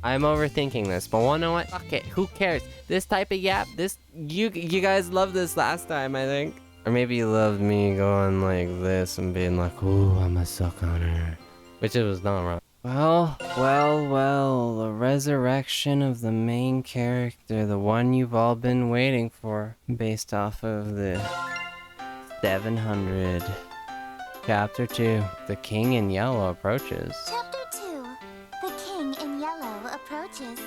I'm overthinking this, but you know what? Fuck it. Who cares? This type of yap, you guys loved this last time, I think. Or maybe you loved me going like this and being like, ooh, I'ma suck on her. Which it was not wrong. Well, the resurrection of the main character, the one you've all been waiting for, based off of the 700. Chapter 2, The King in Yellow approaches. Chapter 2, The King in Yellow approaches.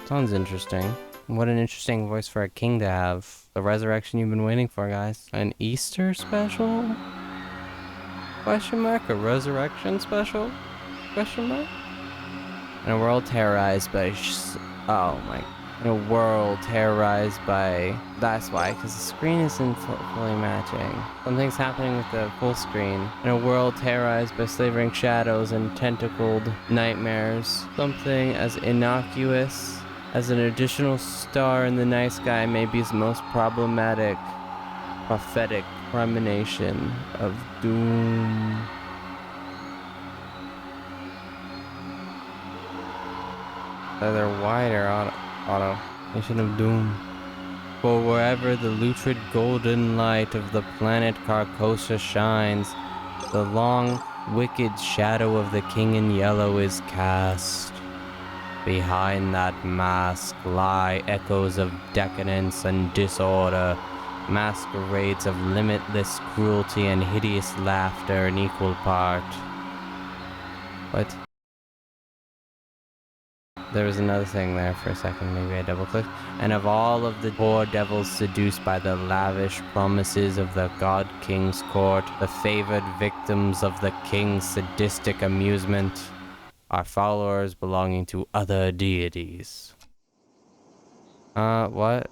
Sounds interesting. What an interesting voice for a king to have. The resurrection you've been waiting for, guys. An Easter special? Question mark? A resurrection special? Question mark? In a world terrorized by oh my. In a world terrorized by... That's why, because the screen isn't fully matching. Something's happening with the full screen. In a world terrorized by slavering shadows and tentacled nightmares. Something as innocuous as an additional star in the night sky may be its most problematic, prophetic premonition of doom. Either wide or auto. Nation of doom. For wherever the lucid golden light of the planet Carcosa shines, the long, wicked shadow of the King in Yellow is cast. Behind that mask lie echoes of decadence and disorder, masquerades of limitless cruelty and hideous laughter in equal part. What? There was another thing there for a second, maybe I double-clicked. And of all of the poor devils seduced by the lavish promises of the God King's court, the favored victims of the King's sadistic amusement, are followers belonging to other deities. What?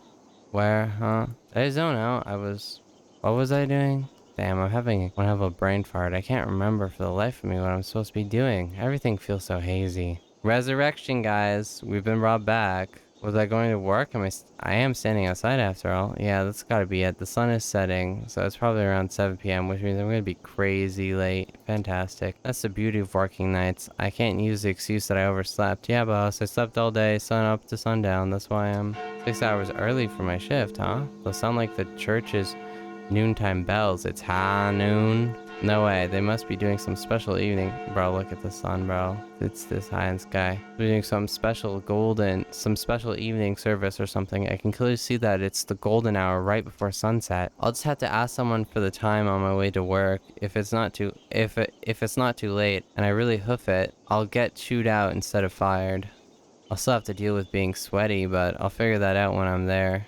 Where? Huh? I zone out. What was I doing? Damn, I'm having a brain fart. I can't remember for the life of me what I'm supposed to be doing. Everything feels so hazy. Resurrection, guys. We've been brought back. Was I going to work? I am standing outside after all. Yeah, that's gotta be it. The sun is setting, so it's probably around 7 p.m., which means I'm gonna be crazy late. Fantastic. That's the beauty of working nights. I can't use the excuse that I overslept. Yeah, boss, I slept all day, sun up to sundown. That's why I'm 6 hours early for my shift, huh? They'll sound like the church's noontime bells. It's high noon. No way, they must be doing some special evening. Bro, look at the sun, bro. It's this high in the sky. They're doing some special evening service or something. I can clearly see that it's the golden hour right before sunset. I'll just have to ask someone for the time on my way to work. If it's not too late and I really hoof it, I'll get chewed out instead of fired. I'll still have to deal with being sweaty, but I'll figure that out when I'm there.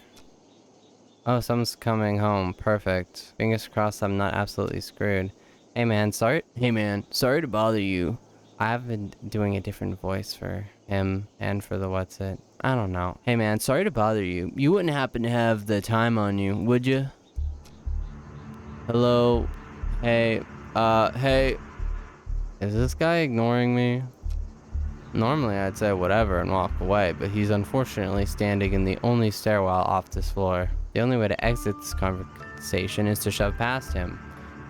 Oh, someone's coming home. Perfect. Fingers crossed I'm not absolutely screwed. Hey man, sorry to bother you. I've been doing a different voice for him and for the what's it. I don't know. Hey man, sorry to bother you. You wouldn't happen to have the time on you, would you? Hello? Hey, hey. Is this guy ignoring me? Normally I'd say whatever and walk away, but he's unfortunately standing in the only stairwell off this floor. The only way to exit this conversation is to shove past him.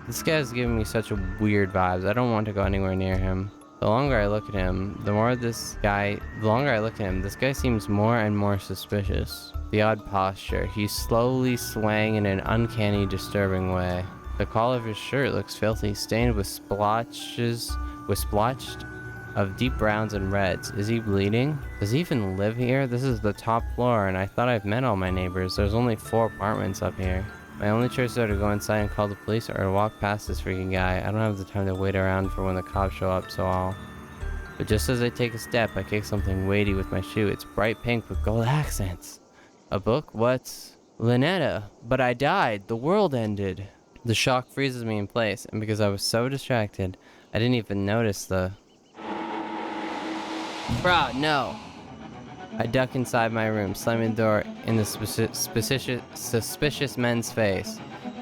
This guy's giving me such a weird vibes. I don't want to go anywhere near him. The longer I look at him, this guy seems more and more suspicious. The odd posture. He's slowly swaying in an uncanny, disturbing way. The collar of his shirt looks filthy, stained with splotched of deep browns and reds. Is he bleeding? Does he even live here? This is the top floor, and I thought I've met all my neighbors. There's only 4 apartments up here. My only choice are to go inside and call the police or to walk past this freaking guy. I don't have the time to wait around for when the cops show up, But just as I take a step, I kick something weighty with my shoe. It's bright pink with gold accents. A book? What? Lynetta. But I died. The world ended. The shock freezes me in place, and because I was so distracted, I didn't even notice the... Bro, no. I duck inside my room, slamming the door in the suspicious men's face.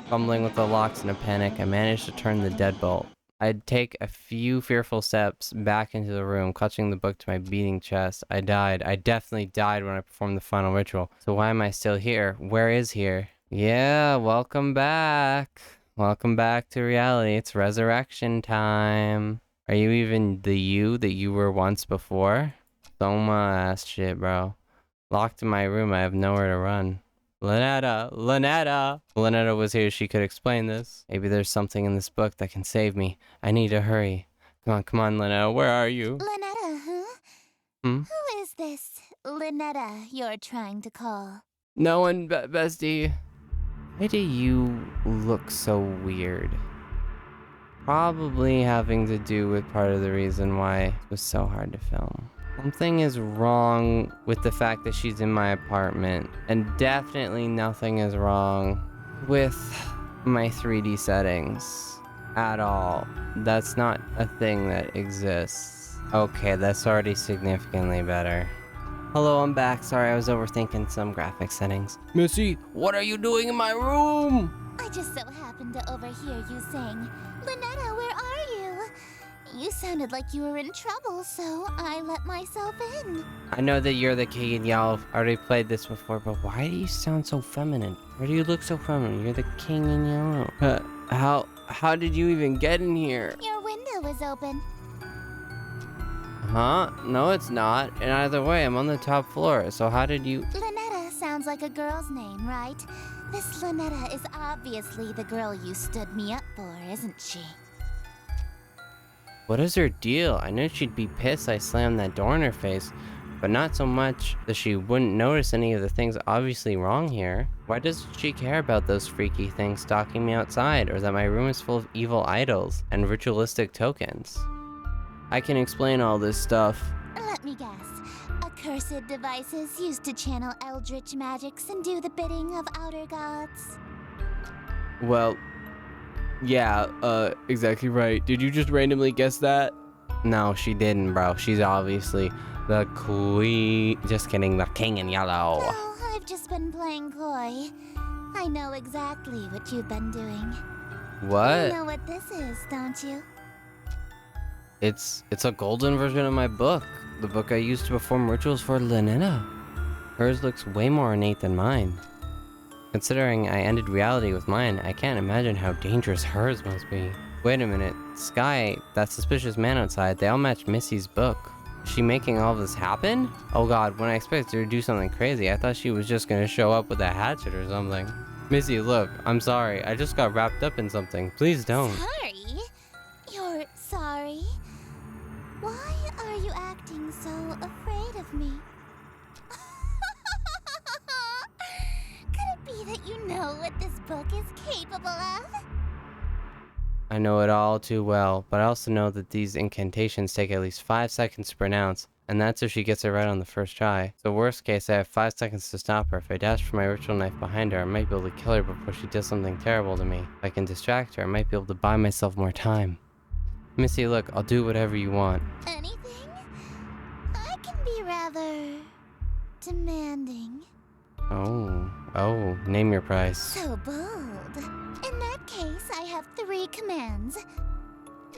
Fumbling with the locks in a panic, I managed to turn the deadbolt. I'd take a few fearful steps back into the room, clutching the book to my beating chest. I died. I definitely died when I performed the final ritual. So why am I still here? Where is here? Yeah, welcome back. Welcome back to reality. It's resurrection time. Are you even the you that you were once before? Soma ass shit, bro. Locked in my room, I have nowhere to run. Lynetta was here, she could explain this. Maybe there's something in this book that can save me. I need to hurry. Come on, Lynetta, where are you? Lynetta, huh? Hmm? Who is this Lynetta you're trying to call? No one, bestie. Why do you look so weird? Probably having to do with part of the reason why it was so hard to film. Something is wrong with the fact that she's in my apartment, and definitely nothing is wrong with my 3D settings at all. That's not a thing that exists. Okay, that's already significantly better. Hello, I'm back. Sorry, I was overthinking some graphic settings. Missy, what are you doing in my room? I just so happened to overhear you saying, Lynetta, where are you? You sounded like you were in trouble, so I let myself in. I know that you're the king in yellow. I already played this before, but why do you sound so feminine? Why do you look so feminine? You're the king in yellow. How did you even get in here? Your window was open. Huh? No, it's not. And either way, I'm on the top floor, so how did you... Lynetta sounds like a girl's name, right? This Lynetta is obviously the girl you stood me up for, isn't she? What is her deal? I knew she'd be pissed I slammed that door in her face, but not so much that she wouldn't notice any of the things obviously wrong here. Why does she care about those freaky things stalking me outside, or that my room is full of evil idols and ritualistic tokens? I can explain all this stuff. Let me guess. Accursed devices used to channel eldritch magics and do the bidding of outer gods. Well, yeah, exactly right. Did you just randomly guess that? No, she didn't, bro. She's obviously the queen. Just kidding, the king in yellow. No, I've just been playing coy. I know exactly what you've been doing. What? You know what this is, don't you? It's a golden version of my book. The book I used to perform rituals for Lynetta. Hers looks way more ornate than mine. Considering I ended reality with mine, I can't imagine how dangerous hers must be. Wait a minute, Sky, that suspicious man outside, they all match Missy's book. Is she making all this happen? Oh god, when I expected her to do something crazy, I thought she was just gonna show up with a hatchet or something. Missy, look, I'm sorry, I just got wrapped up in something. Please don't. Sorry? You're sorry? Why are you acting so afraid of me? Could it be that you know what this book is capable of? I know it all too well, but I also know that these incantations take at least 5 seconds to pronounce, and that's if she gets it right on the first try. So worst case, I have 5 seconds to stop her. If I dash for my ritual knife behind her, I might be able to kill her before she does something terrible to me. If I can distract her, I might be able to buy myself more time. Missy, look, I'll do whatever you want. Anything? I can be rather demanding. Oh, name your price. So bold. In that case, I have 3 commands.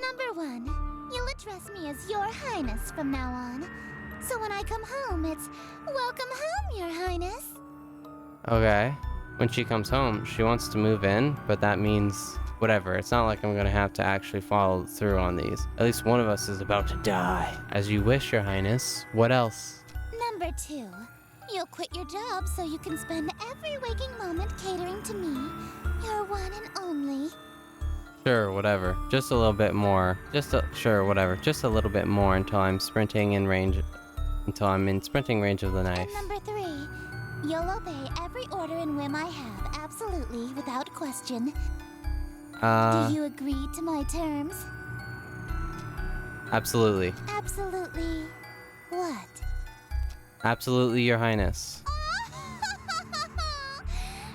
Number 1, you'll address me as Your Highness from now on. So when I come home, it's welcome home, Your Highness. Okay. When she comes home, she wants to move in, but that means whatever. It's not like I'm gonna have to actually follow through on these. At least one of us is about to die. As you wish, Your Highness. What else? Number 2, you'll quit your job so you can spend every waking moment catering to me, your one and only. Sure, whatever. Just a little bit more. Sure, whatever. Just a little bit more until I'm in sprinting range of the knife. And number 3, you'll obey every order and whim I have, absolutely, without question. Do you agree to my terms? Absolutely. Absolutely. What? Absolutely, Your Highness.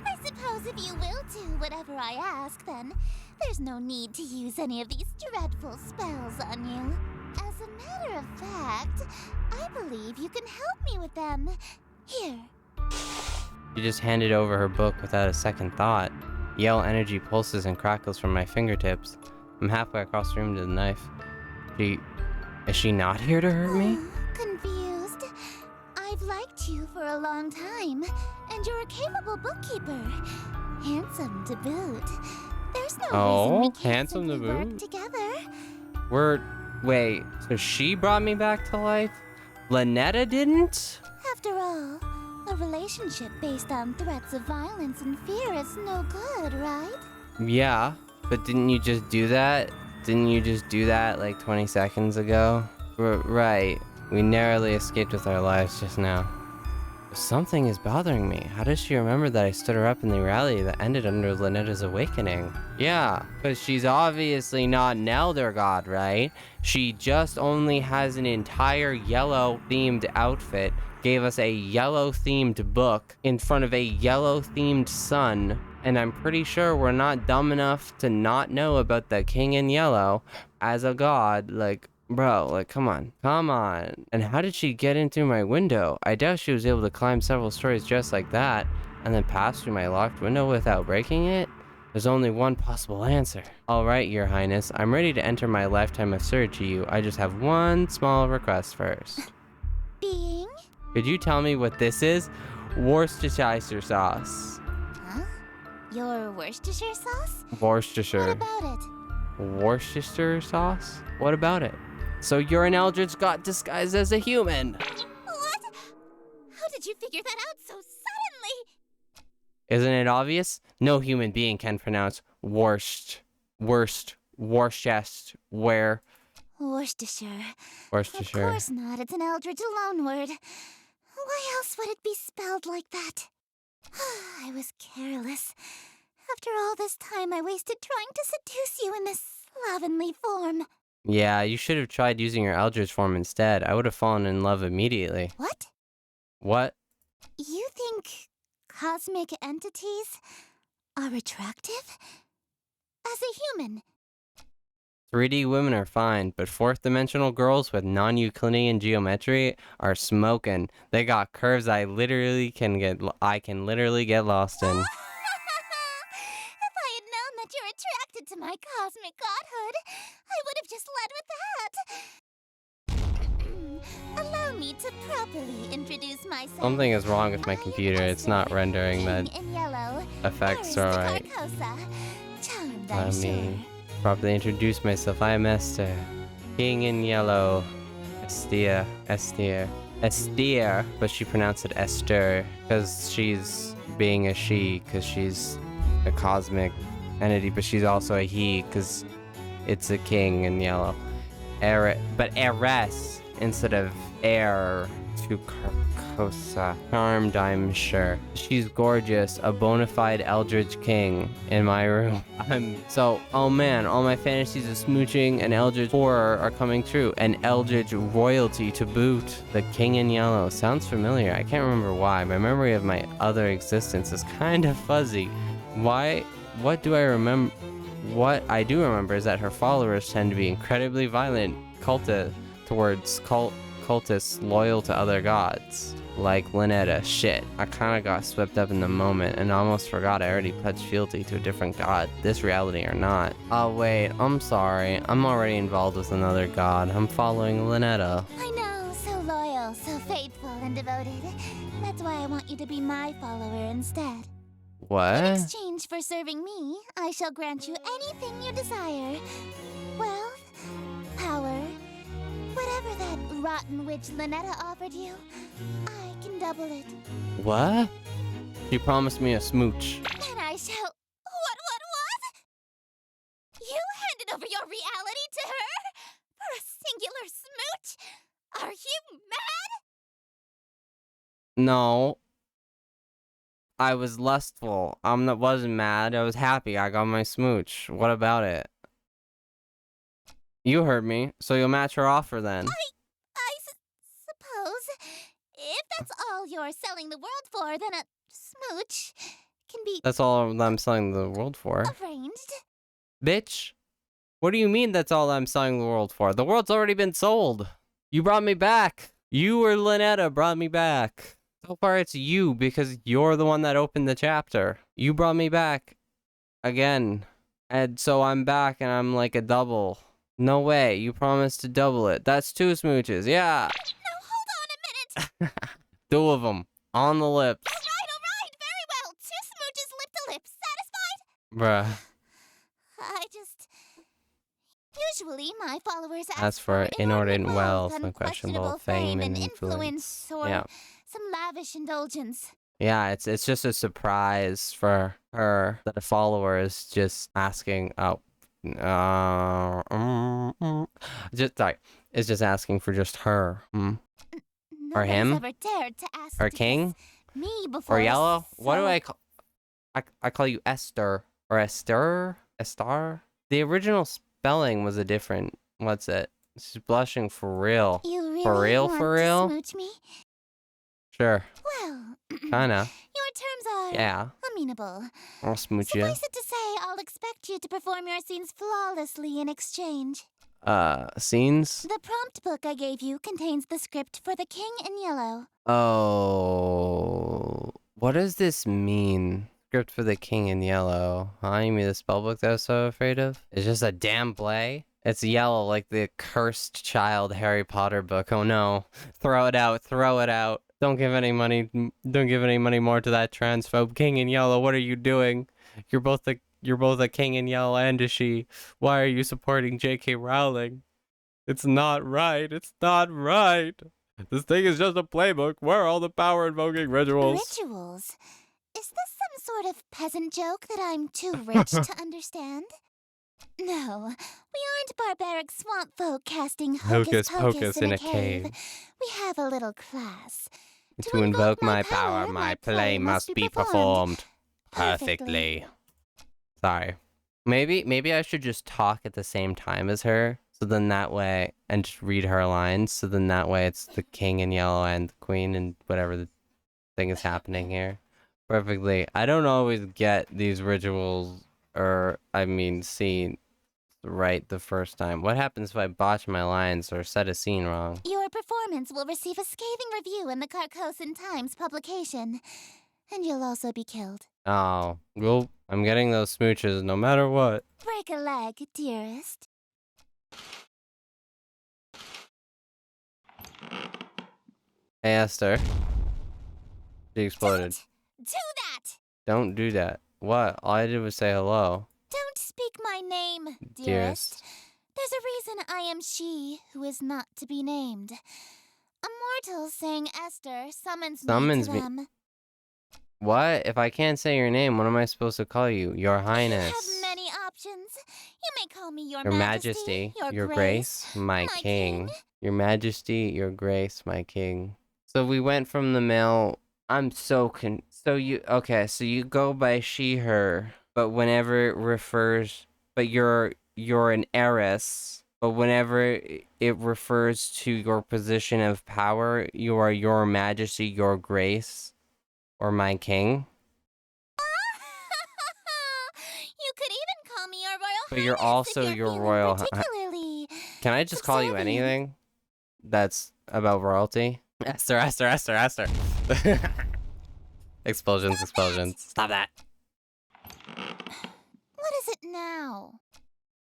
I suppose if you will do whatever I ask, then there's no need to use any of these dreadful spells on you. As a matter of fact, I believe you can help me with them. Here. She just handed over her book without a second thought. Yellow energy pulses and crackles from my fingertips. I'm halfway across the room to the knife. Is she not here to hurt me? Confused. I've liked you for a long time, and you're a capable bookkeeper. Handsome to boot. There's no reason we can't handsome to simply work boot? together. Wait, so she brought me back to life? Lynetta didn't? After all, a relationship based on threats of violence and fear is no good, right? Yeah, but didn't you just do that? Didn't you just do that like 20 seconds ago? Right. We narrowly escaped with our lives just now. Something is bothering me. How does she remember that I stood her up in the rally that ended under Lynetta's awakening? Yeah, because she's obviously not an elder god, right? She just only has an entire yellow-themed outfit, gave us a yellow-themed book in front of a yellow-themed sun, and I'm pretty sure we're not dumb enough to not know about the King in Yellow as a god. Like, bro, like, come on. Come on. And how did she get in through my window? I doubt she was able to climb several stories just like that, and then pass through my locked window without breaking it? There's only one possible answer. All right, Your Highness. I'm ready to enter my lifetime of service to you. I just have one small request first. Being? Could you tell me what this is? Worcestershire sauce. Huh? Your Worcestershire sauce? Worcestershire. What about it? Worcestershire sauce? What about it? So you're an eldritch god disguised as a human. What? How did you figure that out so suddenly? Isn't it obvious? No human being can pronounce worst, Worcestershire. Worcestershire. Worcestershire. Of course not. It's an eldritch loanword. Why else would it be spelled like that? I was careless. After all this time I wasted trying to seduce you in this slovenly form. Yeah, you should have tried using your eldritch form instead. I would have fallen in love immediately. What? What? You think cosmic entities are attractive? As a human, 3D women are fine, but fourth dimensional girls with non-Euclidean geometry are smoking. They got curves I can literally get lost in. if I had known that you're attracted to my cosmic godhood, I would have just led with that. Allow me to properly introduce myself. Something is wrong with my computer. It's not rendering that King in yellow, effects are right. Charmed, I I'm sure. mean, properly introduce myself. I am Estir, King in Yellow. Estir, but she pronounced it Estir because she's being a she, because she's a cosmic entity, but she's also a he because it's a king in yellow. But Eres instead of heir to Carcosa. Charmed, I'm sure. She's gorgeous, a bona fide eldritch king in my room. Oh man, all my fantasies of smooching and eldritch horror are coming true. And eldritch royalty to boot. The King in Yellow. Sounds familiar. I can't remember why. My memory of my other existence is kind of fuzzy. What do I remember? What I do remember is that her followers tend to be incredibly violent cultists loyal to other gods. Like Lynetta. Shit, I kinda got swept up in the moment and almost forgot I already pledged fealty to a different god, this reality or not. Oh wait, I'm sorry. I'm already involved with another god. I'm following Lynetta. I know, so loyal, so faithful and devoted. That's why I want you to be my follower instead. In What? exchange for serving me, I shall grant you anything you desire. Wealth, power, whatever that rotten witch Lynetta offered you, I can double it. What? She promised me a smooch. And I shall... What? You handed over your reality to her? For a singular smooch? Are you mad? No. I was lustful. Wasn't mad. I was happy. I got my smooch. What about it? You heard me, so you'll match her offer then. Suppose. If that's all you're selling the world for, then a smooch can be That's all I'm selling the world for. arranged. Bitch. What do you mean that's all I'm selling the world for? The world's already been sold. You brought me back. You or Lynetta brought me back. So far it's you because you're the one that opened the chapter. You brought me back. Again. And so I'm back and I'm like a double. No way. You promised to double it. That's 2 smooches. Yeah. Now hold on a minute. 2 of them. On the lips. All right. Very well. 2 smooches lip to lip. Satisfied? Bruh. Usually My followers As for inordinate wealth, unquestionable unquestionable fame and influence, or Yeah. some lavish indulgence. Yeah, it's just a surprise for her that a follower is just asking, just sorry, is just asking for just her, or Nobody's him, ever dared to ask or to king, kiss me before. or yellow. What do so- I call? I call you Estir or Estir, Estar. The original spelling was a different. What's it? She's blushing for real. You really For real, want for to real. smooch me? Sure, Well, kinda. your terms are Yeah, amenable. I'll smooch you. Suffice it to say, I'll expect you to perform your scenes flawlessly in exchange. Scenes. The prompt book I gave you contains the script for The King in Yellow. Oh, what does this mean? Script for the King in Yellow. Huh? You mean the spellbook that I was so afraid of? It's just a damn play. It's yellow like the cursed child Harry Potter book. Oh no. Throw it out. Throw it out. Don't give any money. Don't give any money more to that transphobe. King in Yellow, what are you doing? You're both a king in yellow and a she. Why are you supporting J.K. Rowling? It's not right. It's not right. This thing is just a playbook. Where are all the power invoking rituals? Rituals? Is this some sort of peasant joke that I'm too rich to understand? No, we aren't barbaric swamp folk casting hocus pocus in a cave. We have a little class. To invoke my power, my play must be performed perfectly. Sorry. Maybe I should just talk at the same time as her. So then that way, and just read her lines. So then that way it's the king in yellow and the queen and whatever the thing is happening here. Perfectly. I don't always get these rituals, or I mean, scenes right the first time. What happens if I botch my lines or set a scene wrong? Your performance will receive a scathing review in the Carcosan Times publication. And you'll also be killed. Oh, well, I'm getting those smooches no matter what. Break a leg, dearest. Hey, Esther. She exploded. Don't do that! Don't do that. What? All I did was say hello. Don't speak my name, dearest. There's a reason I am she who is not to be named. A mortal saying Estir summons me to them. What? If I can't say your name, what am I supposed to call you? Your Highness. You have many options. You may call me your Majesty, your grace, my king. Your Majesty, your grace, my king. So we went from the male. I'm so so you go by she, her, but whenever it refers, but you're an heiress. But whenever it refers to your position of power, you are your Majesty, your grace, or my king. You could even call me your royal But you're highness also if you're your royal. particularly. Can I just call you anything that's about royalty? Esther. Explosions. Stop that. What is it now?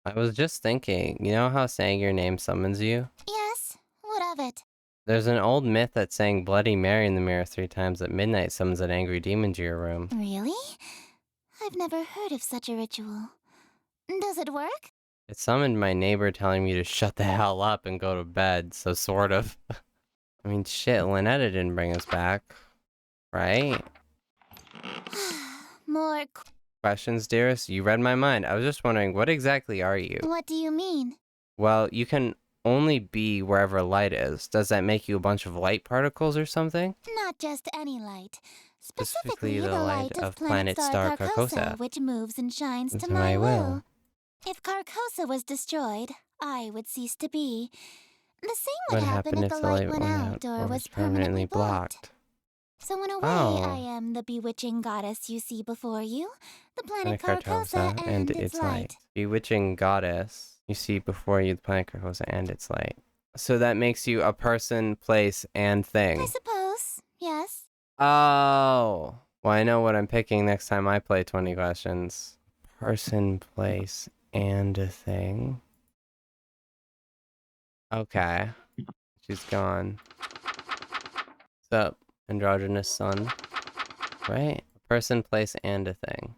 I was just thinking, you know how saying your name summons you? Yes, what of it? There's an old myth that saying Bloody Mary in the mirror 3 times at midnight summons an angry demon to your room. Really? I've never heard of such a ritual. Does it work? It summoned my neighbor telling me to shut the hell up and go to bed, so sort of. I mean, shit, Lynetta didn't bring us back. Right? More Questions, dearest? You read my mind. I was just wondering, what exactly are you? What do you mean? Well, you can only be wherever light is. Does that make you a bunch of light particles or something? Not just any light. Specifically Specifically the light of planet star Carcosa, which moves and shines to my will. If Carcosa was destroyed, I would cease to be. The same would happen if the light went out or was permanently blocked. So in a way, I am the bewitching goddess you see before you, the planet Carcosa and its light. Bewitching goddess you see before you, the planet Carcosa and its light. So that makes you a person, place, and thing. I suppose, yes. Oh. Well, I know what I'm picking next time I play 20 questions. Person, place, and a thing. Okay. She's gone. What's up, androgynous son? Right? A person, place, and a thing.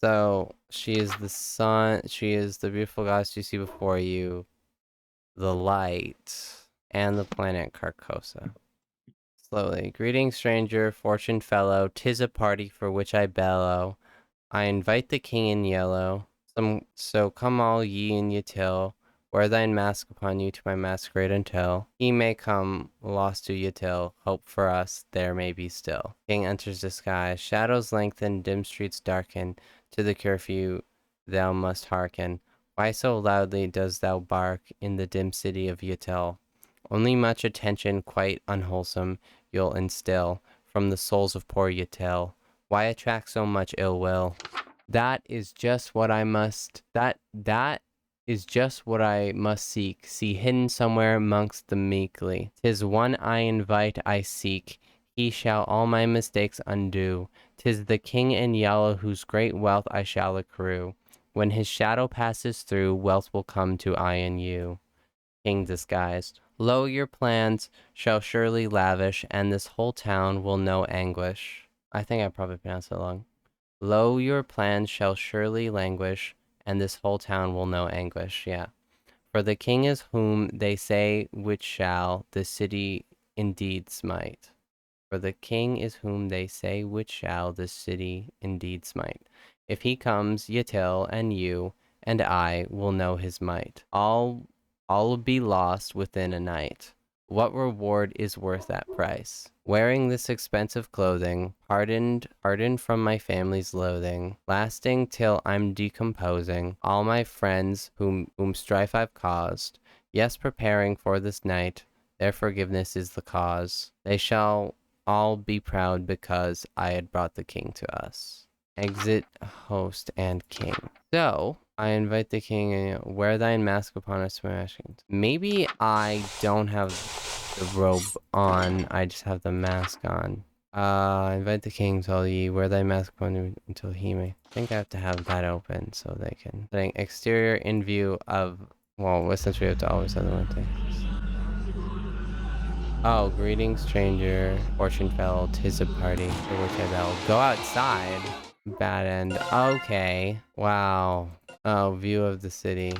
So, she is the sun. She is the beautiful goddess you see before you. the light, and the planet Carcosa. Slowly. Greetings, stranger, fortune fellow, 'tis a party for which I bellow. I invite the king in yellow. So come all ye in ye till, wear thine mask upon you to my masquerade until he may come, lost to ye till, hope for us there may be still. King enters disguise, shadows lengthen, dim streets darken, to the curfew thou must hearken. Why so loudly dost thou bark in the dim city of Yatil? Only much attention, quite unwholesome, you'll instill from the souls of poor Yatil. Why attract so much ill will? That is just what I must seek, see hidden somewhere amongst the meekly. 'Tis one I invite, I seek, he shall all my mistakes undo. 'Tis the king in yellow whose great wealth I shall accrue. When his shadow passes through, wealth will come to I and you. King disguised. Lo, your plans shall surely lavish, and this whole town will know anguish. I think I probably pronounced it wrong. Lo, your plans shall surely languish, and this whole town will know anguish. Yeah. For the king is whom they say which shall the city indeed smite. For the king is whom they say which shall the city indeed smite. If he comes, Yatil and you and I will know his might. All be lost within a night. What reward is worth that price? Wearing this expensive clothing, pardoned from my family's loathing, lasting till I'm decomposing, all my friends whom strife I've caused, yes, preparing for this night, their forgiveness is the cause. They shall all be proud because I had brought the king to us. Exit host and king. So, I invite the king and wear thine mask upon us smashing. Maybe I don't have the robe on, I just have the mask on. Invite the king, tell ye, wear thy mask upon you until he may. I think I have to have that open so they can. Setting exterior in view of, well, since we have to always have the one thing. Oh, greetings, stranger, fortune fell, 'tis a party for which I bell. Go outside. Bad end. Okay. Wow. Oh, view of the city.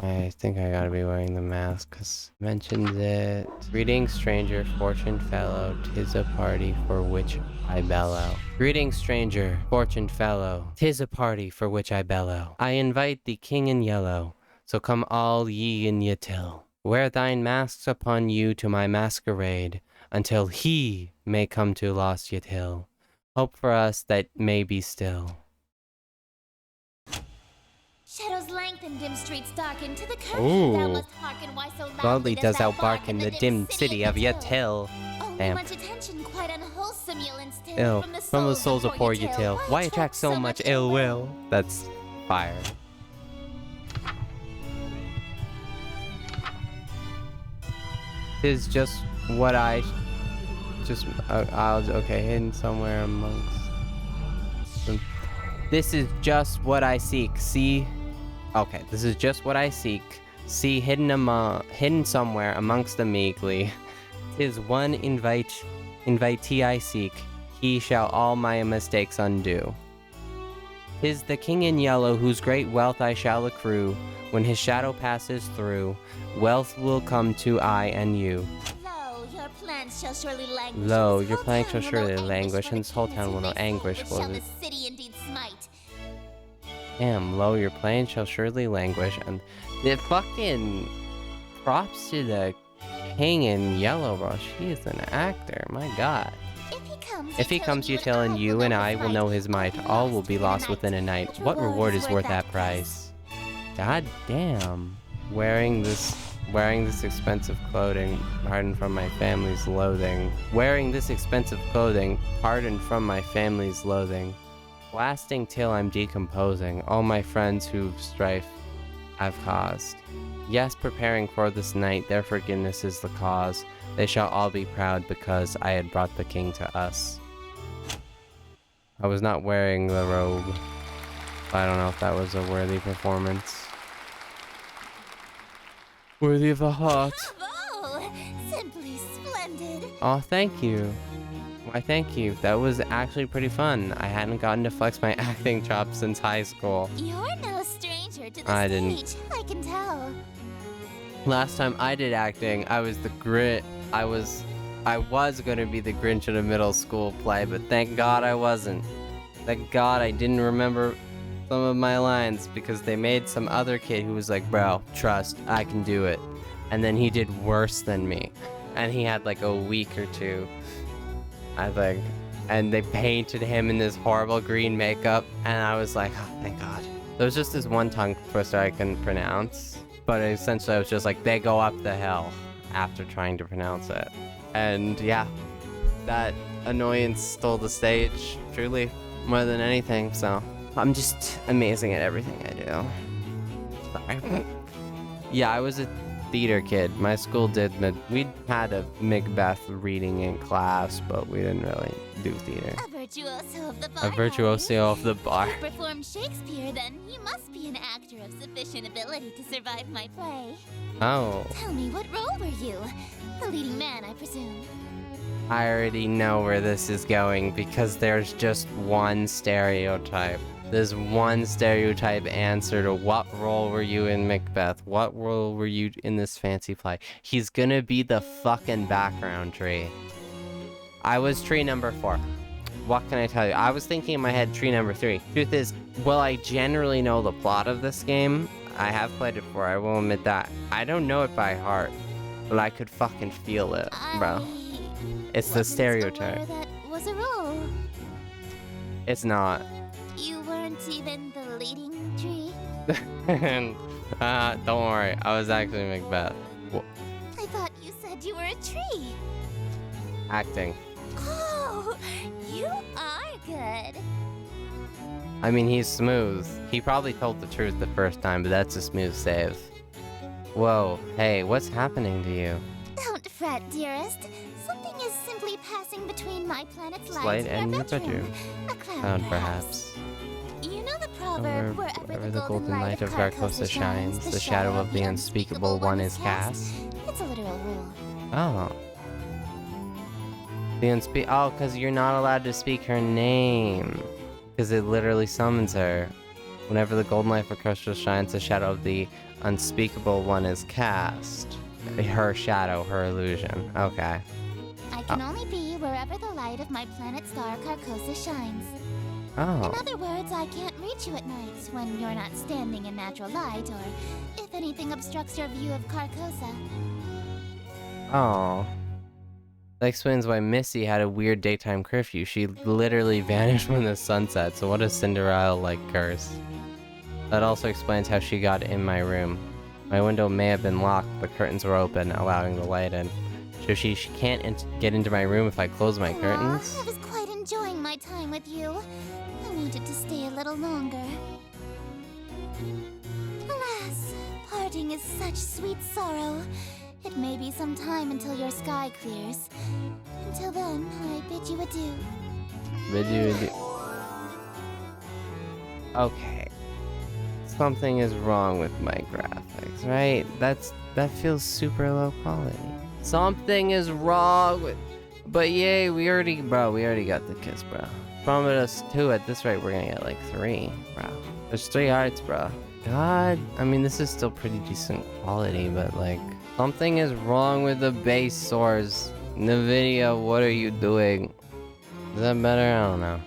I think I gotta be wearing the mask because mentions it. Greetings, stranger, fortune fellow, 'tis a party for which I bellow. Greetings, stranger, fortune fellow, 'tis a party for which I bellow. I invite the king in yellow, so come all ye in Yatil. Wear thine masks upon you to my masquerade, until he may come to lost Yatil. Hope for us that may be still. Shadows lengthen, dim streets darken, to the curfew thou must hearken. Why so Loudly does thou bark in the dim city of Yatil. Only much attention, quite unwholesome, you'll instill Ill from the souls of poor Yatil. Why attract so much ill will? That's fire. Tis just what I okay, hidden somewhere amongst them. This is just what I seek. See, okay, this is just what I seek. See, hidden somewhere amongst the meekly. 'Tis one invitee I seek. He shall all my mistakes undo. 'Tis the king in yellow whose great wealth I shall accrue. When his shadow passes through, wealth will come to I and you. Lo, your plans shall surely languish. Lo, your plans shall surely languish, and this whole town will know anguish. Shall the city indeed smite? Damn, lo, your plans shall surely languish, and the fucking props to the king in yellow, bro. She is an actor, my god. If he comes, you tell, and you and I will know his might. All will be lost within a night. What reward is worth that price? God damn. Wearing this expensive clothing, pardon from my family's loathing. Wearing this expensive clothing, pardon from my family's loathing. Lasting till I'm decomposing, all my friends who've strife I've caused. Yes, preparing for this night, their forgiveness is the cause. They shall all be proud because I had brought the king to us. I was not wearing the robe. I don't know if that was a worthy performance. Worthy of a heart. Bravo! Simply splendid. Oh, thank you. Why, thank you. That was actually pretty fun. I hadn't gotten to flex my acting chops since high school. You're no stranger to the I stage, didn't. I can tell. Last time I did acting, I was the Grit. I was gonna be the Grinch at a middle school play, but thank God I wasn't. Thank God I didn't remember some of my lines because they made some other kid who was like, bro, trust, I can do it. And then he did worse than me. And he had like a week or two, I think. And they painted him in this horrible green makeup. And I was like, oh, thank God. There was just this one tongue twister I couldn't pronounce. But essentially I was just like, they go up the hill after trying to pronounce it. And yeah, that annoyance stole the stage, truly, more than anything. So I'm just amazing at everything I do. Sorry. Yeah, I was a theater kid. My school we had a Macbeth reading in class, but we didn't really do theater. A virtuoso of the bar. A virtuoso of the bar. If you performed Shakespeare, then you must be an actor of sufficient ability to survive my play. Oh. Tell me, what role were you? The leading man, I presume. I already know where this is going because there's just one stereotype. There's one stereotype answer to what role were you in Macbeth? What role were you in this fancy play? He's gonna be the fucking background tree. I was tree number 4. What can I tell you? I was thinking in my head tree number 3. Truth is, well, I generally know the plot of this game. I have played it before, I will admit that. I don't know it by heart, but I could fucking feel it, bro. It's the stereotype. That was a role. It's not. You weren't even the leading tree. Don't worry, I was actually Macbeth. I thought you said you were a tree. Acting. Oh, you are good. I mean, he's smooth. He probably told the truth the first time, but that's a smooth save. Whoa, hey, what's happening to you? Don't fret, dearest. Something is simply passing between my planet's Light light and your your bedroom. bedroom. A cloud, Found perhaps. You know the proverb, Wherever the golden light of Carcosa shines, the shadow of the unspeakable one is cast. It's a literal rule. Oh. Oh, because you're not allowed to speak her name. Because it literally summons her. Whenever the golden light of Carcosa shines, the shadow of the unspeakable one is cast. Her shadow, her illusion. Okay. I can only be wherever the light of my planet star Carcosa shines. Oh. In other words, I can't reach you at night when you're not standing in natural light, or if anything obstructs your view of Carcosa. Oh. That explains why Missy had a weird daytime curfew. She literally vanished when the sun set, so what a Cinderella-like curse. That also explains how she got in my room. My window may have been locked, the curtains were open, allowing the light in. So she can't get into my room if I close my curtains? I was quite enjoying my time with you. I wanted to stay a little longer. Alas, parting is such sweet sorrow. It may be some time until your sky clears. Until then, I bid you adieu. Bid you adieu. Okay. Something is wrong with my graphics, right? That feels super low quality. Something is wrong with... But yay, we already got the kiss, bro. Promise us 2 at this rate, we're gonna get like 3, bro. There's 3 hearts, bro. God, I mean, this is still pretty decent quality, but like... Something is wrong with the base source. NVIDIA, what are you doing? Is that better? I don't know.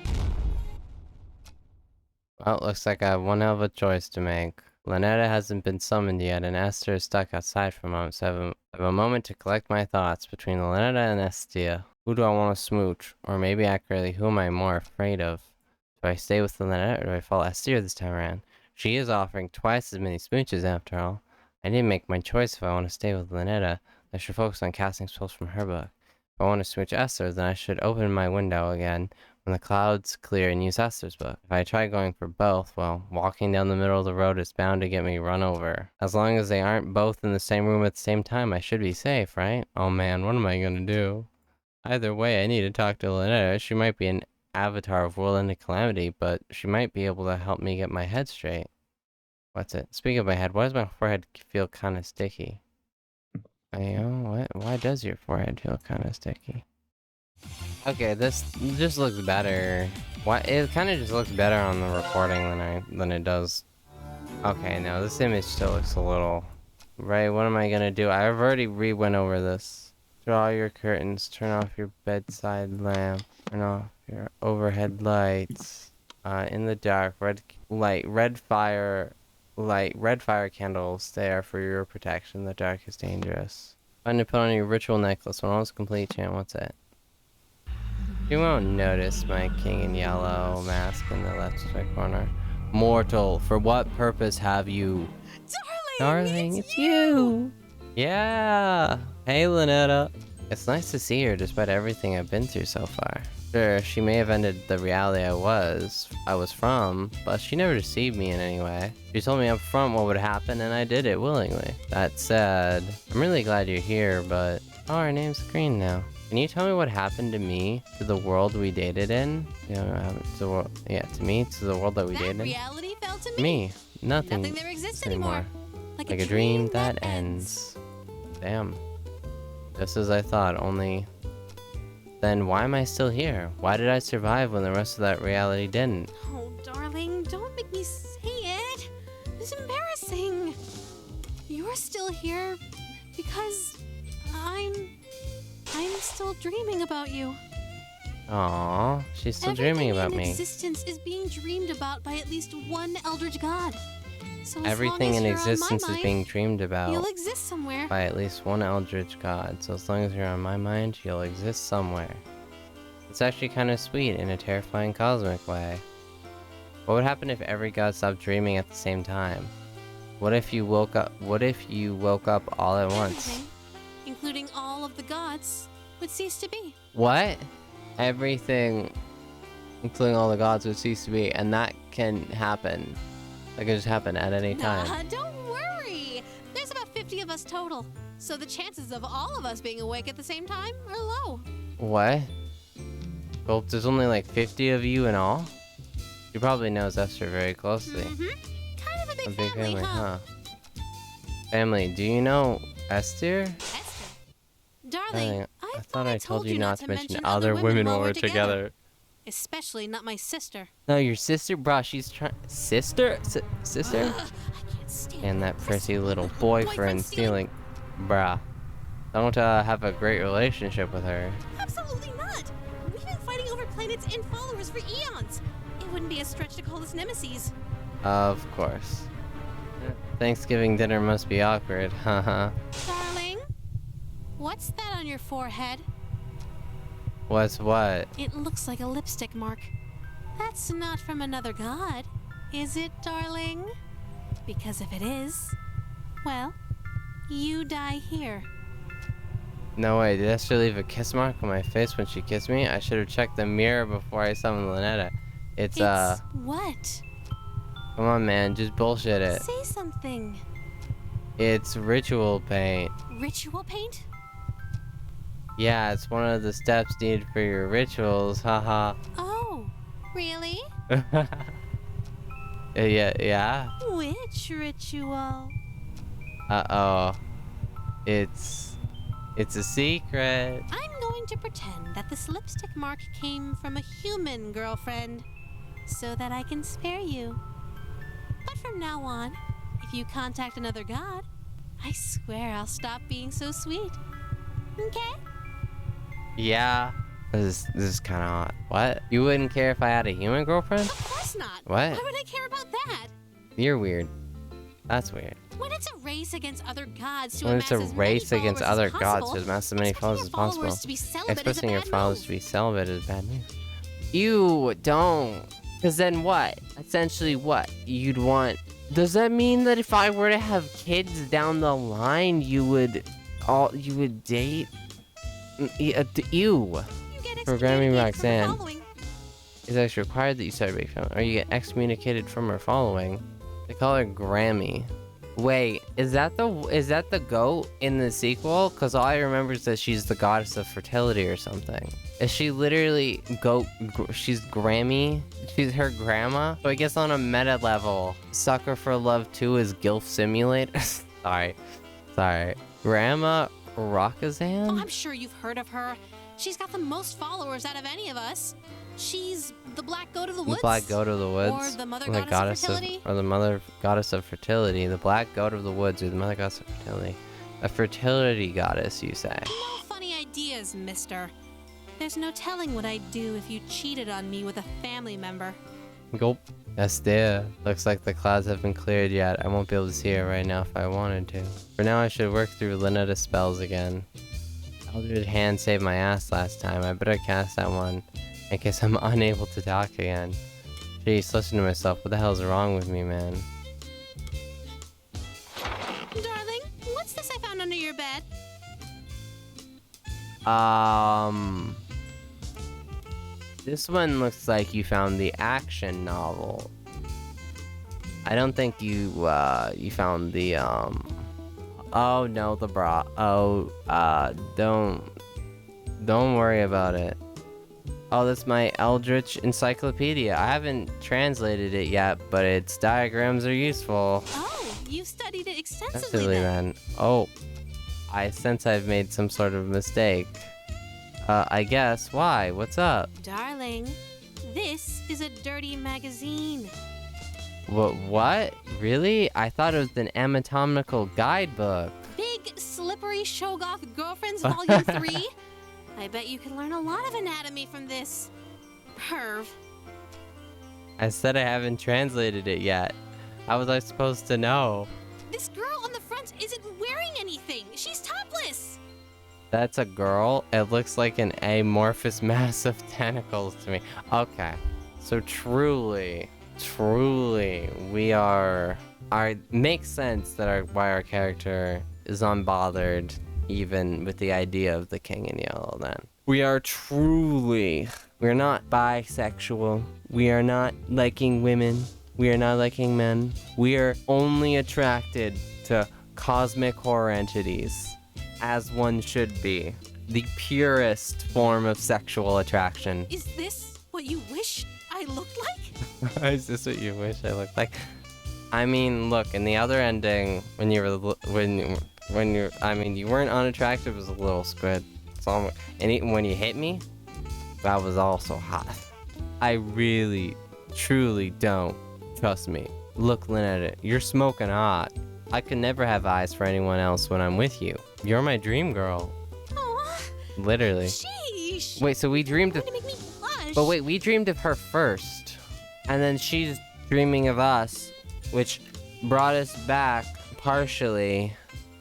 Well, looks like I have one hell of a choice to make. Lynetta hasn't been summoned yet, and Estir is stuck outside for a moment, so I have a moment to collect my thoughts between Lynetta and Estir. Who do I want to smooch? Or maybe accurately, who am I more afraid of? Do I stay with Lynetta, or do I follow Estir this time around? She is offering twice as many smooches after all. I didn't make my choice if I want to stay with Lynetta. I should focus on casting spells from her book. If I want to smooch Estir, then I should open my window again when the clouds clear and use Estir's book. If I try going for both, well, walking down the middle of the road is bound to get me run over. As long as they aren't both in the same room at the same time, I should be safe, right? Oh man, what am I gonna do? Either way, I need to talk to Lynetta. She might be an avatar of Whirlwind Calamity, but she might be able to help me get my head straight. What's it? Speaking of my head, why does my forehead feel kind of sticky? What? Why does your forehead feel kind of sticky? Okay, this just looks better. Why? It kind of just looks better on the recording than it does. Okay, no, this image still looks a little Right, what am I gonna do? I've already went over this. Draw your curtains, turn off your bedside lamp, turn off your overhead lights. In the dark, red fire candles. They are for your protection. The dark is dangerous. Find to put on your ritual necklace. When all is complete, chant, what's it? You won't notice my king in yellow mask in the left side corner. Mortal, for what purpose have you? Darling, it's you! Yeah! Hey, Lynetta. It's nice to see her despite everything I've been through so far. Sure, she may have ended the reality I was from, but she never deceived me in any way. She told me up front what would happen, and I did it willingly. That said, I'm really glad you're here, but... Oh, our name's Green now. Can you tell me what happened to me, to the world we dated in? You know, what happened to the world... Yeah, to me, to the world that we dated in? Reality fell to Me. Nothing there exists anymore. Like a dream that ends. Damn. Just as I thought, only... Then why am I still here? Why did I survive when the rest of that reality didn't? Oh, darling, don't make me say it. It's embarrassing. You're still here because I'm still dreaming about you. Aww, she's still dreaming about me. Existence is being dreamed about by at least one eldritch god. So Everything in existence is being dreamed about you'll exist somewhere. by at least one eldritch god. So as long as you're on my mind, you'll exist somewhere. It's actually kind of sweet in a terrifying cosmic way. What would happen if every god stopped dreaming at the same time? What if you woke up? What if you woke up all at once? Everything, including all of the gods, would cease to be. What? Everything, including all the gods, would cease to be, and that can happen. That could just happen at any time. Nah, don't worry. There's about 50 of us total, so the chances of all of us being awake at the same time are low. What? Well, there's only like 50 of you in all? She probably knows Estir very closely. Kind of a A big family, huh? Family, do you know Estir? Estir. Darling, I thought I told you not to mention other women while we're together. Especially not my sister. No, your sister? Bruh, she's trying... Sister? Sister? I can't stand And that this pretty little boyfriend stealing... Bruh. Don't have a great relationship with her. Absolutely not. We've been fighting over planets and followers for eons. It wouldn't be a stretch to call us nemesis. Of course. Thanksgiving dinner must be awkward, haha. Darling, what's that on your forehead? What's what? It looks like a lipstick mark. That's not from another god, is it, darling? Because if it is, well, you die here. No way, did Esther leave a kiss mark on my face when she kissed me? I should have checked the mirror before I summoned Lynetta. It's what? Come on, man, just bullshit it. Say something. It's ritual paint. Ritual paint? Yeah, it's one of the steps needed for your rituals, haha. Oh, really? Yeah. Which ritual? Uh-oh. It's a secret. I'm going to pretend that this lipstick mark came from a human girlfriend, so that I can spare you. But from now on, if you contact another god, I swear I'll stop being so sweet. Okay? Yeah. This is kind of hot. What? You wouldn't care if I had a human girlfriend? Of course not. What? Why would I care about that? You're weird. That's weird. When it's a race against other gods to When amass it's a as race many against followers other as gods possible, to amass as many followers as possible. Expressing your followers to be celibate is a bad Expressing your move. followers to be celibate is bad news. You don't. Because then what? Essentially what? You'd want... Does that mean that if I were to have kids down the line, you would date? Ew. You get Programming excommunicated Roxanne. from following. Is it actually required that you start a big family, or you get excommunicated from her following? They call her Grammy. Wait, is that the goat in the sequel? Because all I remember is that she's the goddess of fertility or something. Is she literally she's Grammy? She's her grandma? So I guess on a meta level, Sucker for Love 2 is Gilf Simulator? Sorry. Grandma Oh, Rockazan? I'm sure you've heard of her. She's got the most followers out of any of us. She's the black goat of the woods. The black goat of the woods. Or the mother the goddess of fertility. or the mother goddess of fertility. The black goat of the woods, or the mother goddess of fertility. A fertility goddess, you say? No funny ideas, mister. There's no telling what I'd do if you cheated on me with a family member. Gulp. Estir. Looks like the clouds haven't cleared yet. I won't be able to see it right now if I wanted to. For now, I should work through Lynette's spells again. Eldritch Hand saved my ass last time. I better cast that one in case I'm unable to talk again. Jeez, listen to myself. What the hell's wrong with me, man? Darling, what's this I found under your bed? This one looks like you found the action novel. I don't think you found the, oh no, the bra. Oh, don't worry about it. Oh, that's my Eldritch Encyclopedia. I haven't translated it yet, but its diagrams are useful. Oh, you've studied it extensively then. Oh, I sense I've made some sort of mistake. I guess. Why? What's up? Darling, this is a dirty magazine. What? Really? I thought it was an anatomical guidebook. Big, slippery Shoggoth Girlfriends Volume 3? I bet you could learn a lot of anatomy from this. Perv. I said I haven't translated it yet. How was I supposed to know? This girl on the front isn't wearing anything. She's topless. That's a girl? It looks like an amorphous mass of tentacles to me. Okay. So truly, we are... makes sense that why our character is unbothered even with the idea of the king in yellow then. We're not bisexual. We are not liking women. We are not liking men. We are only attracted to cosmic horror entities. As one should be. The purest form of sexual attraction. Is this what you wish I looked like? Is this what you wish I looked like? I mean, look, in the other ending, when you weren't unattractive as a little squid. And even when you hit me, that was also hot. I really, truly don't. Trust me. Look, Lynette, you're smoking hot. I could never have eyes for anyone else when I'm with you. You're my dream girl. Aww. Literally. Sheesh. Wait, so we dreamed of... You're gonna make me blush. But wait, we dreamed of her first. And then she's dreaming of us, which brought us back partially.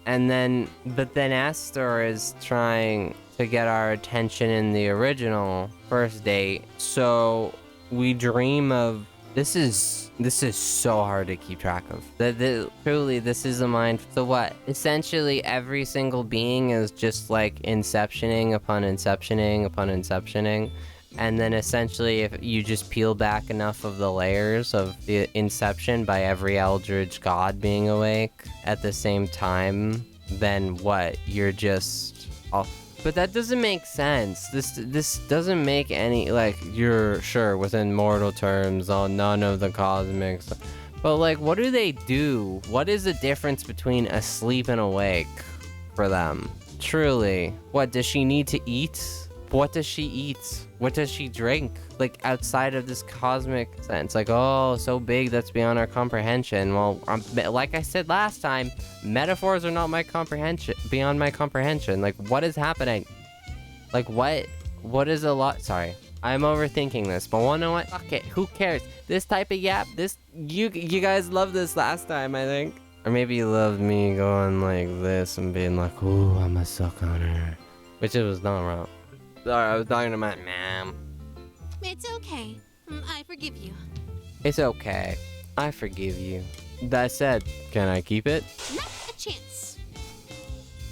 And then... But then Estir is trying to get our attention in the original first date. So we dream of... This is so hard to keep track of. Truly, this is a mind. So what? Essentially, every single being is just like inceptioning upon inceptioning upon inceptioning. And then essentially, if you just peel back enough of the layers of the inception by every eldritch god being awake at the same time, then what? You're just... But that doesn't make sense. This doesn't make any, like, you're sure within mortal terms on none of the cosmics. But like, what do they do? What is the difference between asleep and awake for them? Truly. What, does she need to eat? What does she eat? What does she drink? Like, outside of this cosmic sense. Like, oh, so big that's beyond our comprehension. Well, like I said last time, metaphors are not beyond my comprehension. Like, what is happening? Like, what is a lot? Sorry, I'm overthinking this, but wanna know what? Fuck it, who cares? This type of yap, you guys loved this last time, I think. Or maybe you loved me going like this and being like, ooh, I'ma suck on her. Which it was not wrong. Sorry, I was talking to my mom. It's okay. I forgive you. It's okay. I forgive you. That said, can I keep it? Not a chance.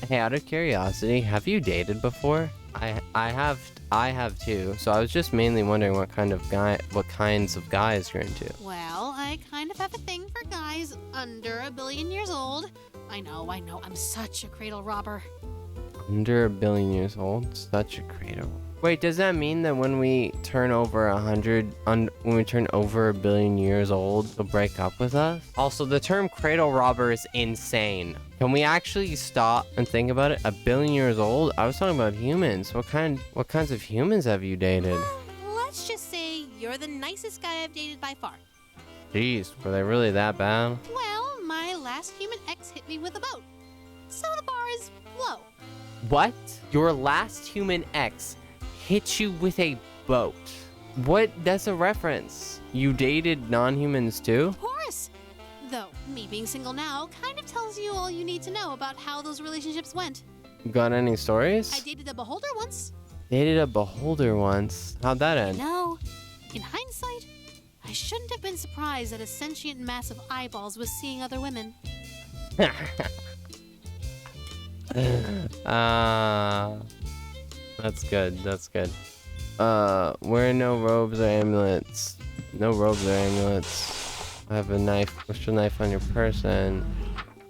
Hey, out of curiosity, have you dated before? I have too. So I was just mainly wondering what kinds of guys you're into. Well, I kind of have a thing for guys under 1 billion years old. I know, I'm such a cradle robber. Under 1 billion years old? Such a cradle. Wait, does that mean that when we turn over 1 billion years old, they'll break up with us? Also, the term cradle robber is insane. Can we actually stop and think about it? 1 billion years old? I was talking about humans. What kinds of humans have you dated? Let's just say you're the nicest guy I've dated by far. Jeez, were they really that bad? Well, my last human ex hit me with a boat. So the bar is low. What? Your last human ex hit you with a boat? What? That's a reference. You dated non-humans too? Of course. Though, me being single now kind of tells you all you need to know about how those relationships went. Got any stories? I dated a beholder once. Dated a beholder once. How'd that end? No. In hindsight, I shouldn't have been surprised that a sentient mass of eyeballs was seeing other women. That's good. That's good. Wear no robes or amulets. No robes or amulets. I have a knife. What's your knife on your person?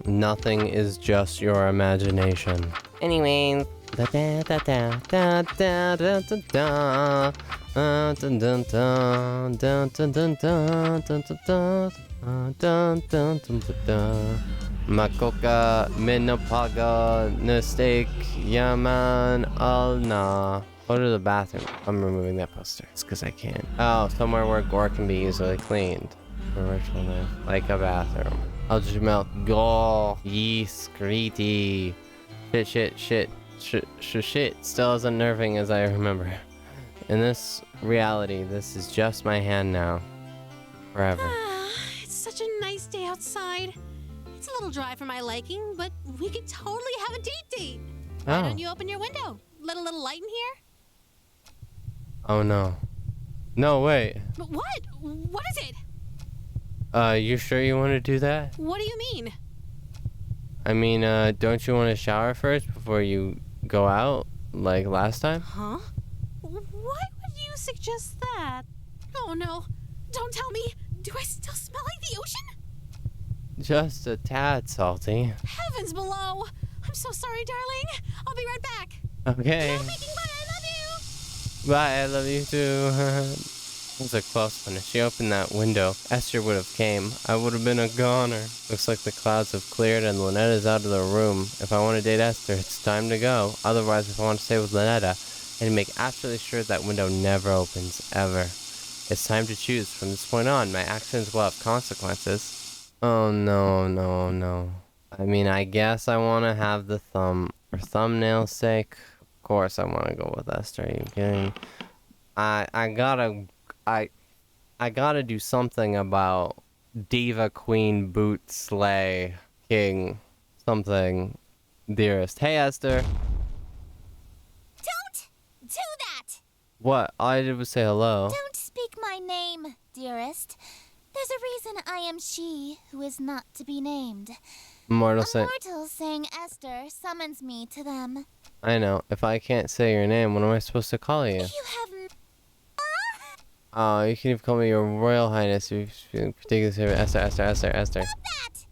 Nothing is just your imagination. Anyways. Da da da da da da da da da dun dun dun dun dun dun dun dun dun dun dun dun. Makoka minopaga nesteak yaman alna. Go to the bathroom. I'm removing that poster. It's because I can. Oh, somewhere where gore can be easily cleaned. A ritual knife. Like a bathroom. I'll just melt gore. Yeast. Greedy. Shit. Shit. Still as unnerving as I remember. In this reality, this is just my hand now. Forever. It's such a nice day outside. It's a little dry for my liking, but we could totally have a date. Why don't you open your window? Let a little light in here? Oh no. No, wait. But what? What is it? You sure you want to do that? What do you mean? I mean, don't you want to shower first before you go out, like last time? Huh? Why would you suggest that? Oh no. Don't tell me. Do I still smell like the ocean? Just a tad salty. Heavens below. I'm so sorry, darling. I'll be right back. Okay. No making fun. I love you. Bye, I love you too. It was a close one. If she opened that window, Estir would have came. I would have been a goner. Looks like the clouds have cleared and Lynetta's out of the room. If I want to date Estir, it's time to go. Otherwise, if I want to stay with Lynetta, and make absolutely sure that window never opens, ever. It's time to choose. From this point on, my actions will have consequences. Oh, no. I mean, I guess I want to have the thumb. For thumbnail's sake, of course I want to go with Estir. Are you kidding? I gotta do something about Diva Queen Boot Slay King something dearest. Hey Estir. Don't do that! What? All I did was say hello. Don't speak my name, dearest. There's a reason I am she who is not to be named. Mortal A say. mortal saying Estir summons me to them. I know. If I can't say your name, what am I supposed to call you? You have... Oh, you can even call me your Royal Highness. You're ridiculous here. Estir. Stop that!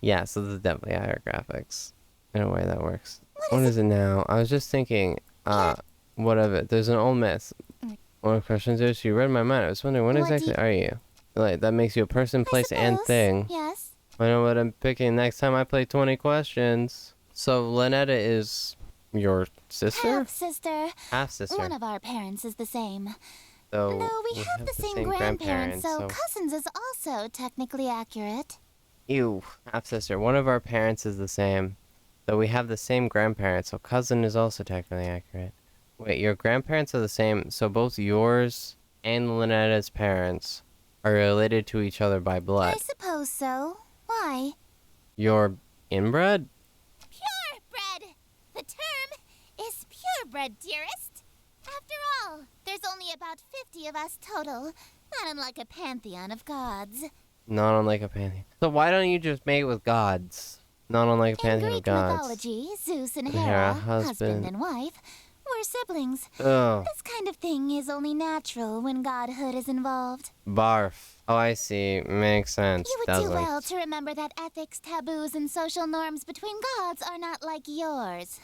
Yeah, so there's definitely higher graphics. In a way that works. What is it now? I was just thinking, what of it? There's an old myth. One of the questions is, you read my mind. I was wondering, what exactly are you? Like, that makes you a person, place, and suppose, thing. Yes. I know what I'm picking next time I play 20 questions. So, Lynetta is your sister? Half-sister. Half-sister. One of our parents is the same. So Though we have the same grandparents, so cousins is also technically accurate. Ew, half-sister. One of our parents is the same. Though we have the same grandparents, so cousin is also technically accurate. Wait, your grandparents are the same, so both yours and Lynetta's parents are related to each other by blood. I suppose so. Why? You're inbred? Purebred! The term is purebred, dearest. After all, there's only about 50 of us total, not unlike a pantheon of gods. Not unlike a pantheon. So why don't you just mate with gods? Not unlike a pantheon of In Greek gods. mythology, Zeus and Hera, Hera, husband. husband and wife, were siblings. Ugh. This kind of thing is only natural when godhood is involved. Barf. Oh, I see. Makes sense. You would Doesn't. do well to remember that ethics, taboos, and social norms between gods are not like yours,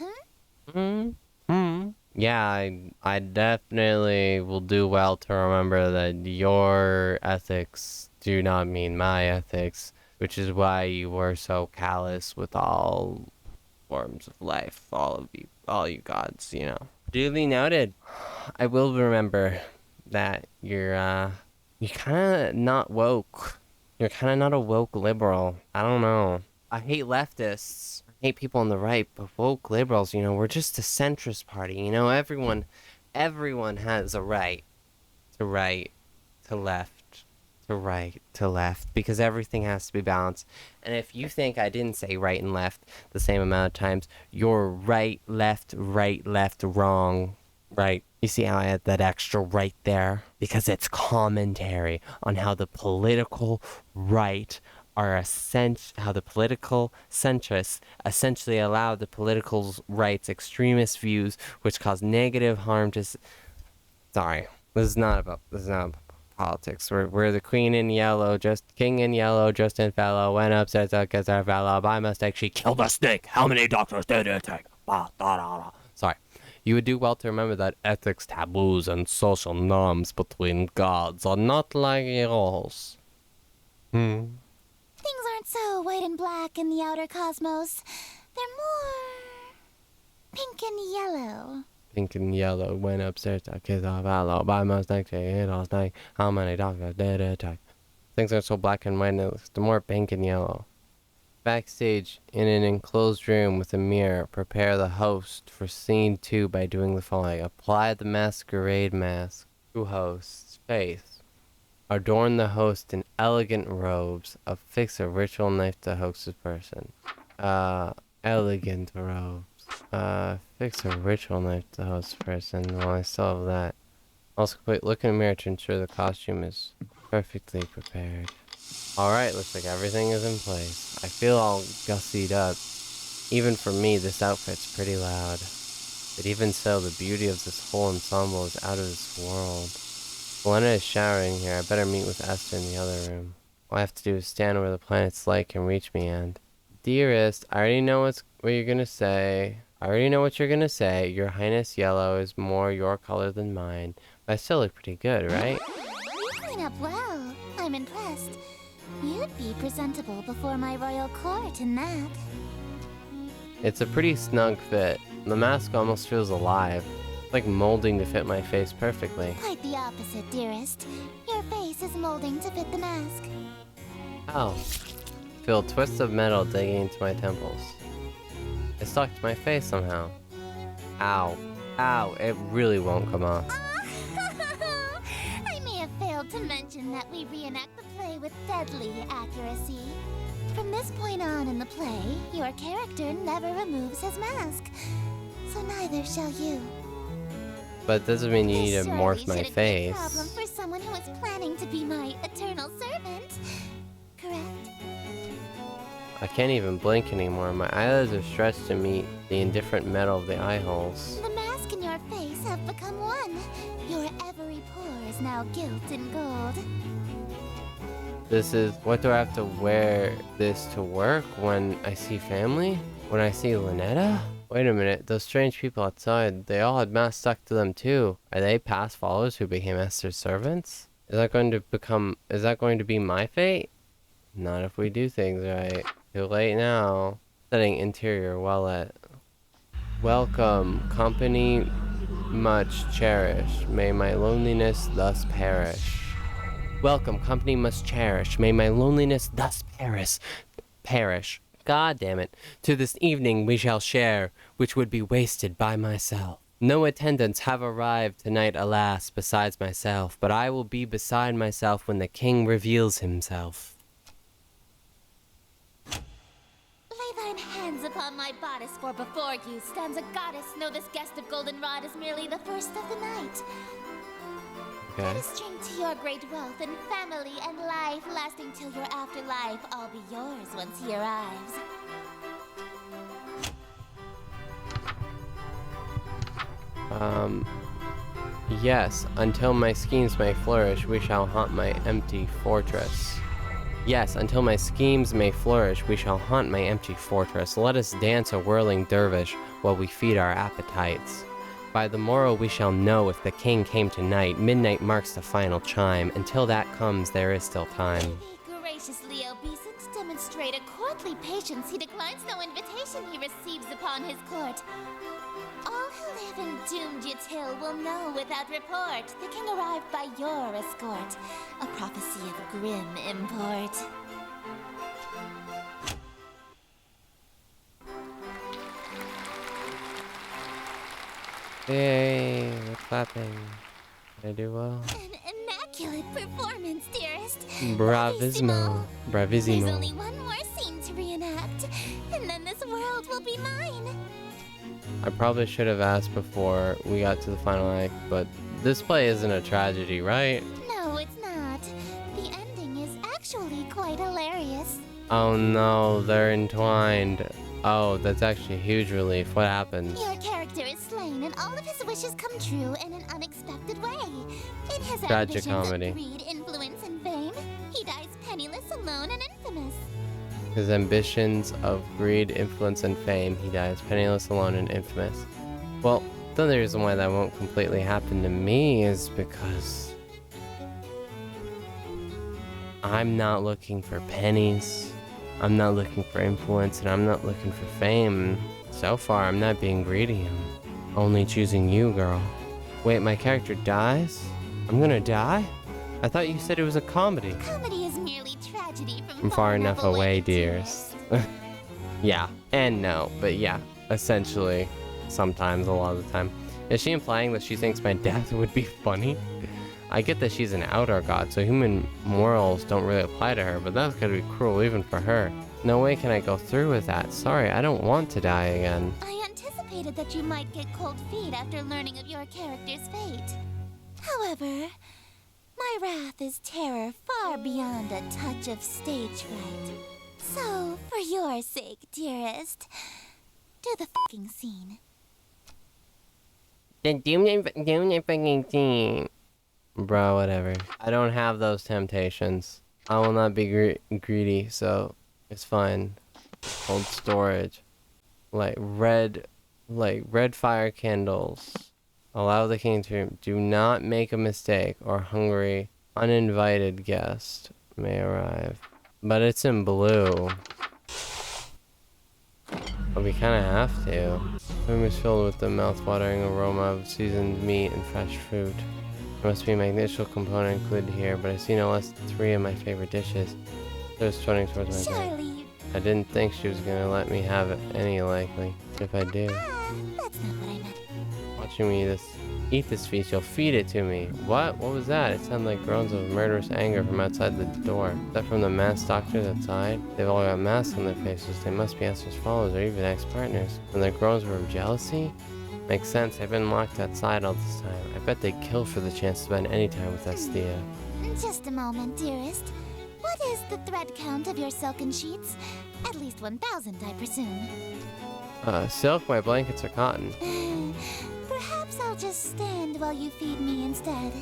Yeah, I definitely will do well to remember that your ethics do not mean my ethics, which is why you were so callous with all forms of life, all you gods, you know. Duly noted. I will remember that you're kind of not woke. You're kind of not a woke liberal. I don't know. I hate leftists. I hate people on the right, but woke liberals, you know, we're just a centrist party. You know, everyone has a right, to left, to right, to left, because everything has to be balanced. And if you think I didn't say right and left the same amount of times, you're right, left, wrong, right. You see how I had that extra right there? Because it's commentary on how the political right how the political centrists essentially allow the political right's extremist views, which cause negative harm to... Sorry, this is not about politics. We're the queen in yellow, just king in yellow, Justin Fellow went upstairs because our fellow by mistake she killed a snake. How many doctors did it take? Sorry. You would do well to remember that ethics, taboos, and social norms between gods are not like yours. Things aren't so white and black in the outer cosmos. They're more pink and yellow. Pink and yellow went upstairs to kiss our fellow by mistake she hit a snake. How many doctors did it take? Things are so black and white, they're more pink and yellow. Backstage, in an enclosed room with a mirror, prepare the host for scene 2 by doing the following. Apply the masquerade mask to host's face. Adorn the host in elegant robes. Affix a ritual knife to host's person. Elegant robes. Fix a ritual knife to host's person. Well, I still have that. Also, look in the mirror to ensure the costume is perfectly prepared. Alright, looks like everything is in place. I feel all gussied up. Even for me, this outfit's pretty loud. But even so, the beauty of this whole ensemble is out of this world. Helena is showering here. I better meet with Estir in the other room. All I have to do is stand where the planet's light can reach me and... Dearest, I already know what you're gonna say. Your Highness Yellow is more your color than mine. But I still look pretty good, right? You clean up well. I'm impressed. You'd be presentable before my royal court in that. It's a pretty snug fit. The mask almost feels alive. It's like molding to fit my face perfectly. Quite the opposite, dearest. Your face is molding to fit the mask. Ow. Feel twists of metal digging into my temples. It stuck to my face somehow. Ow. Ow, it really won't come off. I may have failed to mention that we reenact the play with deadly accuracy. From this point on in the play, your character never removes his mask. So neither shall you. But it doesn't mean you need to morph my face. This surely shouldn't be a problem for someone who is planning to be my eternal servant. Correct? I can't even blink anymore. My eyelids are stretched to meet the indifferent metal of the eye holes. The mask and your face have become one. Your every pore is now gilt in gold. This is... What do I have to wear this to work when I see family? When I see Lynetta? Wait a minute, those strange people outside, they all had masks stuck to them too. Are they past followers who became Estir's servants? Is that going to be my fate? Not if we do things right. Too late now. Setting interior well lit. Welcome, company much cherished. May my loneliness thus perish. Welcome, company must cherish. May my loneliness thus perish. God damn it. To this evening we shall share, which would be wasted by myself. No attendants have arrived tonight, alas, besides myself, but I will be beside myself when the king reveals himself. Lay thine hands upon my bodice, for before you stands a goddess. Know this guest of goldenrod is merely the first of the night. Okay. Let us drink to your great wealth and family and life, lasting till your afterlife. All be yours once he arrives. Yes, until my schemes may flourish, we shall haunt my empty fortress. Yes, until my schemes may flourish, we shall haunt my empty fortress. Let us dance a whirling dervish while we feed our appetites. By the morrow we shall know if the king came tonight. Midnight marks the final chime. Until that comes, there is still time. Be graciously obeisant, demonstrate a courtly patience. He declines no invitation he receives upon his court. All who They haven't doomed you till we'll know without report. The king arrived by your escort. A prophecy of grim import. Yay, we're clapping. Did I do well? An immaculate performance, dearest. Bravissimo. There's Bravissimo. only one more scene to reenact, and then this world will be mine. I probably should have asked before we got to the final act, but this play isn't a tragedy, right? No, it's not. The ending is actually quite hilarious. Oh no, they're entwined. Oh, that's actually a huge relief. What happens? Your character is slain, and all of his wishes come true in an unexpected way. In his Tragic ambitions comedy. of greed, influence, and fame, he dies penniless, alone, and infamous. His ambitions of greed, influence, and fame, he dies penniless, alone, and infamous. Well, the only reason why that won't completely happen to me is because I'm not looking for pennies, I'm not looking for influence, and I'm not looking for fame. So far, I'm not being greedy, I'm only choosing you, girl. Wait, my character dies? I'm gonna die? I thought you said it was a comedy. Comedy is merely tragedy I'm far enough away, dearest. Yeah, and no, but yeah, essentially, sometimes, a lot of the time. Is she implying that she thinks my death would be funny? I get that she's an outer god, so human morals don't really apply to her, but that's gonna be cruel even for her. No way can I go through with that. Sorry, I don't want to die again. I anticipated that you might get cold feet after learning of your character's fate. However, my wrath is terror far beyond a touch of stage fright. So, for your sake, dearest, do the fucking scene. Bro, whatever. I don't have those temptations. I will not be greedy, so it's fine. Hold storage. Like red fire candles. Allow the king to do not make a mistake, or hungry, uninvited guest may arrive. But it's in blue. But we kind of have to. The room is filled with the mouth-watering aroma of seasoned meat and fresh fruit. There must be a magnificent component included here, but I see no less than 3 of my favorite dishes. There's turning towards my plate. Surely. I didn't think she was gonna let me have it any likely. If I do, That's not what I meant. watching me eat this feast, you'll feed it to me. What? What was that? It sounded like groans of murderous anger from outside the door. Is that from the masked doctors outside? They've all got masks on their faces. They must be Estir's followers or even ex-partners. And their groans were of jealousy? Makes sense. They've been locked outside all this time. I bet they'd kill for the chance to spend any time with Estir. Just a moment, dearest. What is the thread count of your silken sheets? At least 1,000, I presume. Silk, my blankets are cotton. Perhaps I'll just stand while you feed me instead.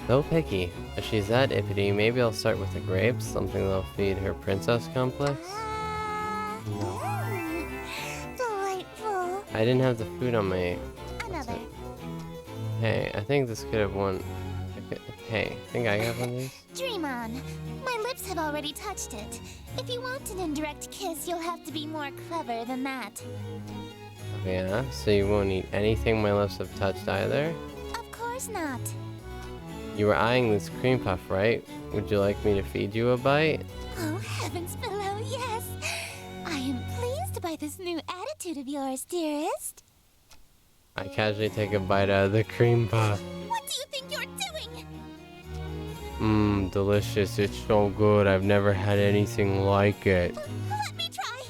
So picky. If she's that ippity, maybe I'll start with the grapes, something that'll feed her princess complex. Delightful. I didn't have the food on my... Another. Hey, I think this could have won... Hey, think I got one of these? Dream on. My lips have already touched it. If you want an indirect kiss, you'll have to be more clever than that. Yeah, so you won't eat anything my lips have touched either? Of course not. You were eyeing this cream puff, right? Would you like me to feed you a bite? Oh, heavens below, yes. I am pleased by this new attitude of yours, dearest. I casually take a bite out of the cream puff. What do you think you're doing? Mmm, delicious. It's so good. I've never had anything like it. Let me try.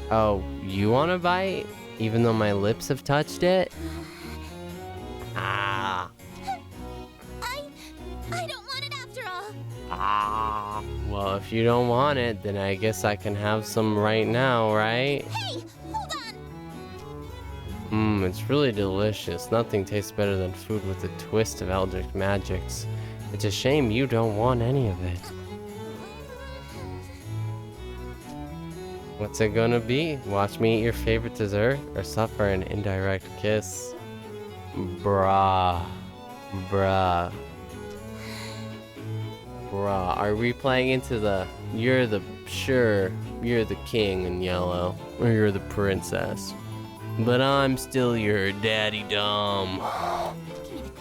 Oh, you want a bite? Even though my lips have touched it? Ah. I don't want it after all. Ah. Well, if you don't want it, then I guess I can have some right now, right? Hey, hold on. Mmm, it's really delicious. Nothing tastes better than food with a twist of eldritch magics. It's a shame you don't want any of it. What's it gonna be? Watch me eat your favorite dessert or suffer an indirect kiss? Bruh. Bruh. Bruh. Are we playing into the you're the king in yellow, or you're the princess? But I'm still your daddy Dom.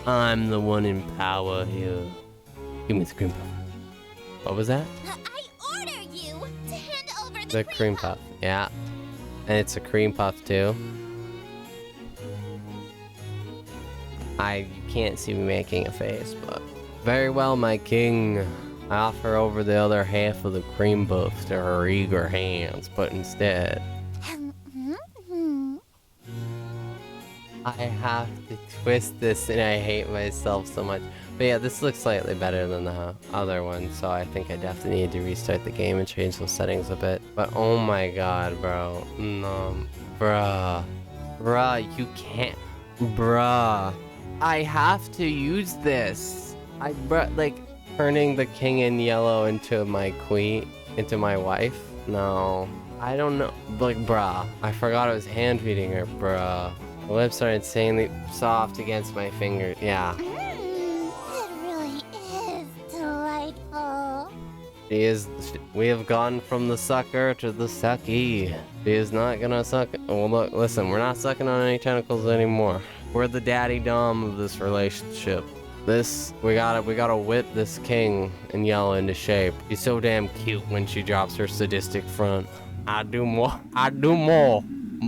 I'm the one in power here. Give me the cream puff. What was that? I order you to hand over The cream puff. Yeah. And it's a cream puff too. You can't see me making a face, but very well, my king. I offer over the other half of the cream puff to her eager hands, but instead I have to twist this, and I hate myself so much. But yeah, this looks slightly better than the other one, so I think I definitely need to restart the game and change those settings a bit. But oh my god, bro. No. Bruh. Bruh, you can't. Bruh. I have to use this. Bruh, like, turning the king in yellow into my queen, into my wife? No. I don't know. Like, bruh. I forgot I was hand feeding her, bruh. The lips are insanely soft against my fingers. Yeah. It really is delightful. We have gone from the sucker to the sucky. She is not gonna suck. Well, look, listen, we're not sucking on any tentacles anymore. We're the daddy dom of this relationship. We gotta whip this king and yell into shape. She's so damn cute when she drops her sadistic front. I do more,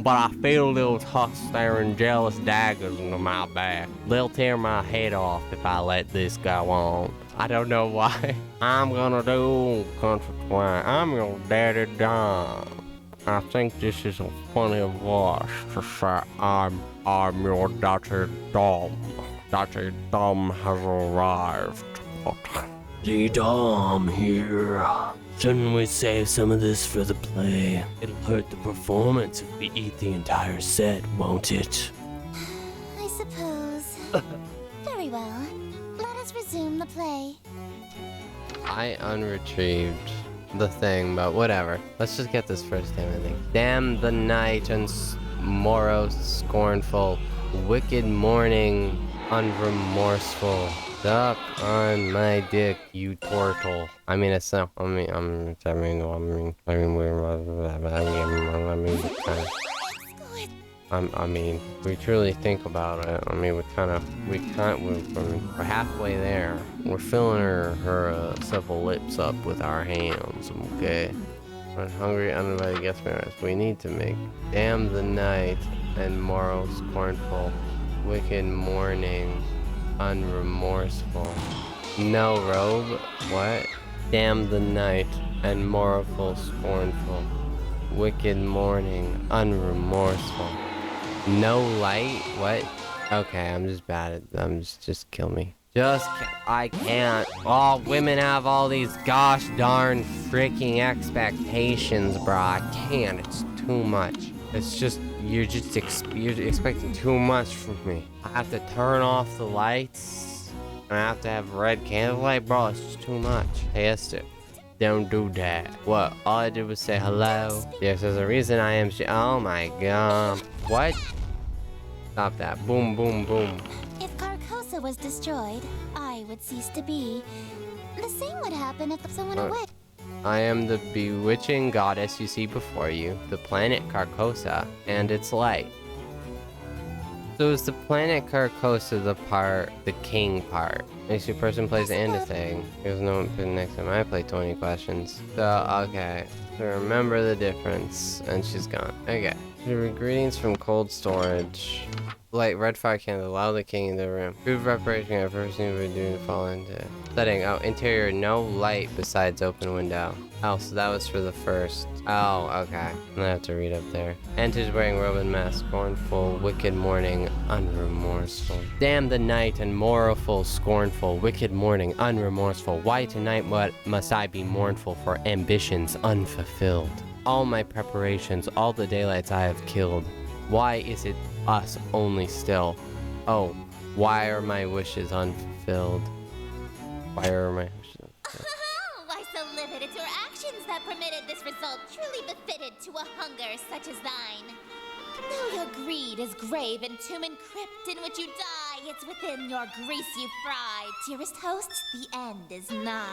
but I feel little tough staring jealous daggers into my back. They'll tear my head off if I let this go on. I don't know why. I'm gonna do country twang. I'm your daddy dom. I think this is a funny voice to say I'm your daughter Dom. Daughter Dom has arrived. The Dom here. Shouldn't we save some of this for the play? It'll hurt the performance if we eat the entire set, won't it? I suppose. Very well. Let us resume the play. I unretrieved the thing, but whatever. Let's just get this first damn thing. Damn the night and morose, scornful, wicked morning, unremorseful. Suck on my dick, you turtle. I mean, it's no. I mean, we truly think about it. I mean, we're halfway there. We're filling her supple lips up with our hands, okay? When hungry, everybody gets me rest. We need to make damn the night and morrow scornful, wicked morning, unremorseful. No robe? What? Damn the night and morrowful, scornful, wicked morning, unremorseful. No light? What? Okay, I'm just bad at just kill me. I can't. All women have all these gosh darn freaking expectations, bro. I can't. It's too much. It's just, you're expecting too much from me. I have to turn off the lights. And I have to have red candlelight, bro. It's just too much. Hey, Estir, don't do that. What? All I did was say hello. Yes, there's a reason I am. Oh my god. What? Stop that. Boom, boom, boom. If Carcosa was destroyed, I would cease to be. The same would happen if someone away. I am the bewitching goddess you see before you, the planet Carcosa, and its light. So is the planet Carcosa the king part? Makes your person plays and a thing. There's no next time I play 20 questions. So, okay. So remember the difference. And she's gone. Okay. Greetings from cold storage. Light red fire candle. Allow the king in the room. Food preparation. I've never seen we do fall into. Setting. Oh, interior. No light besides open window. Oh, so that was for the first. Oh, okay. I have to read up there. Enters wearing robe and mask. Scornful, wicked morning, unremorseful. Damn the night and morrowful, scornful, wicked morning, unremorseful. Why tonight must I be mournful for ambitions unfulfilled? All my preparations, all the daylights I have killed. Why is it us only still? Oh, why are my wishes unfulfilled? Why are my wishes unfulfilled? Why so livid? It's your actions that permitted this result, truly befitted to a hunger such as thine. Though your greed is grave and tomb and crypt in which you die, it's within your grease you fry. Dearest hosts, the end is nigh.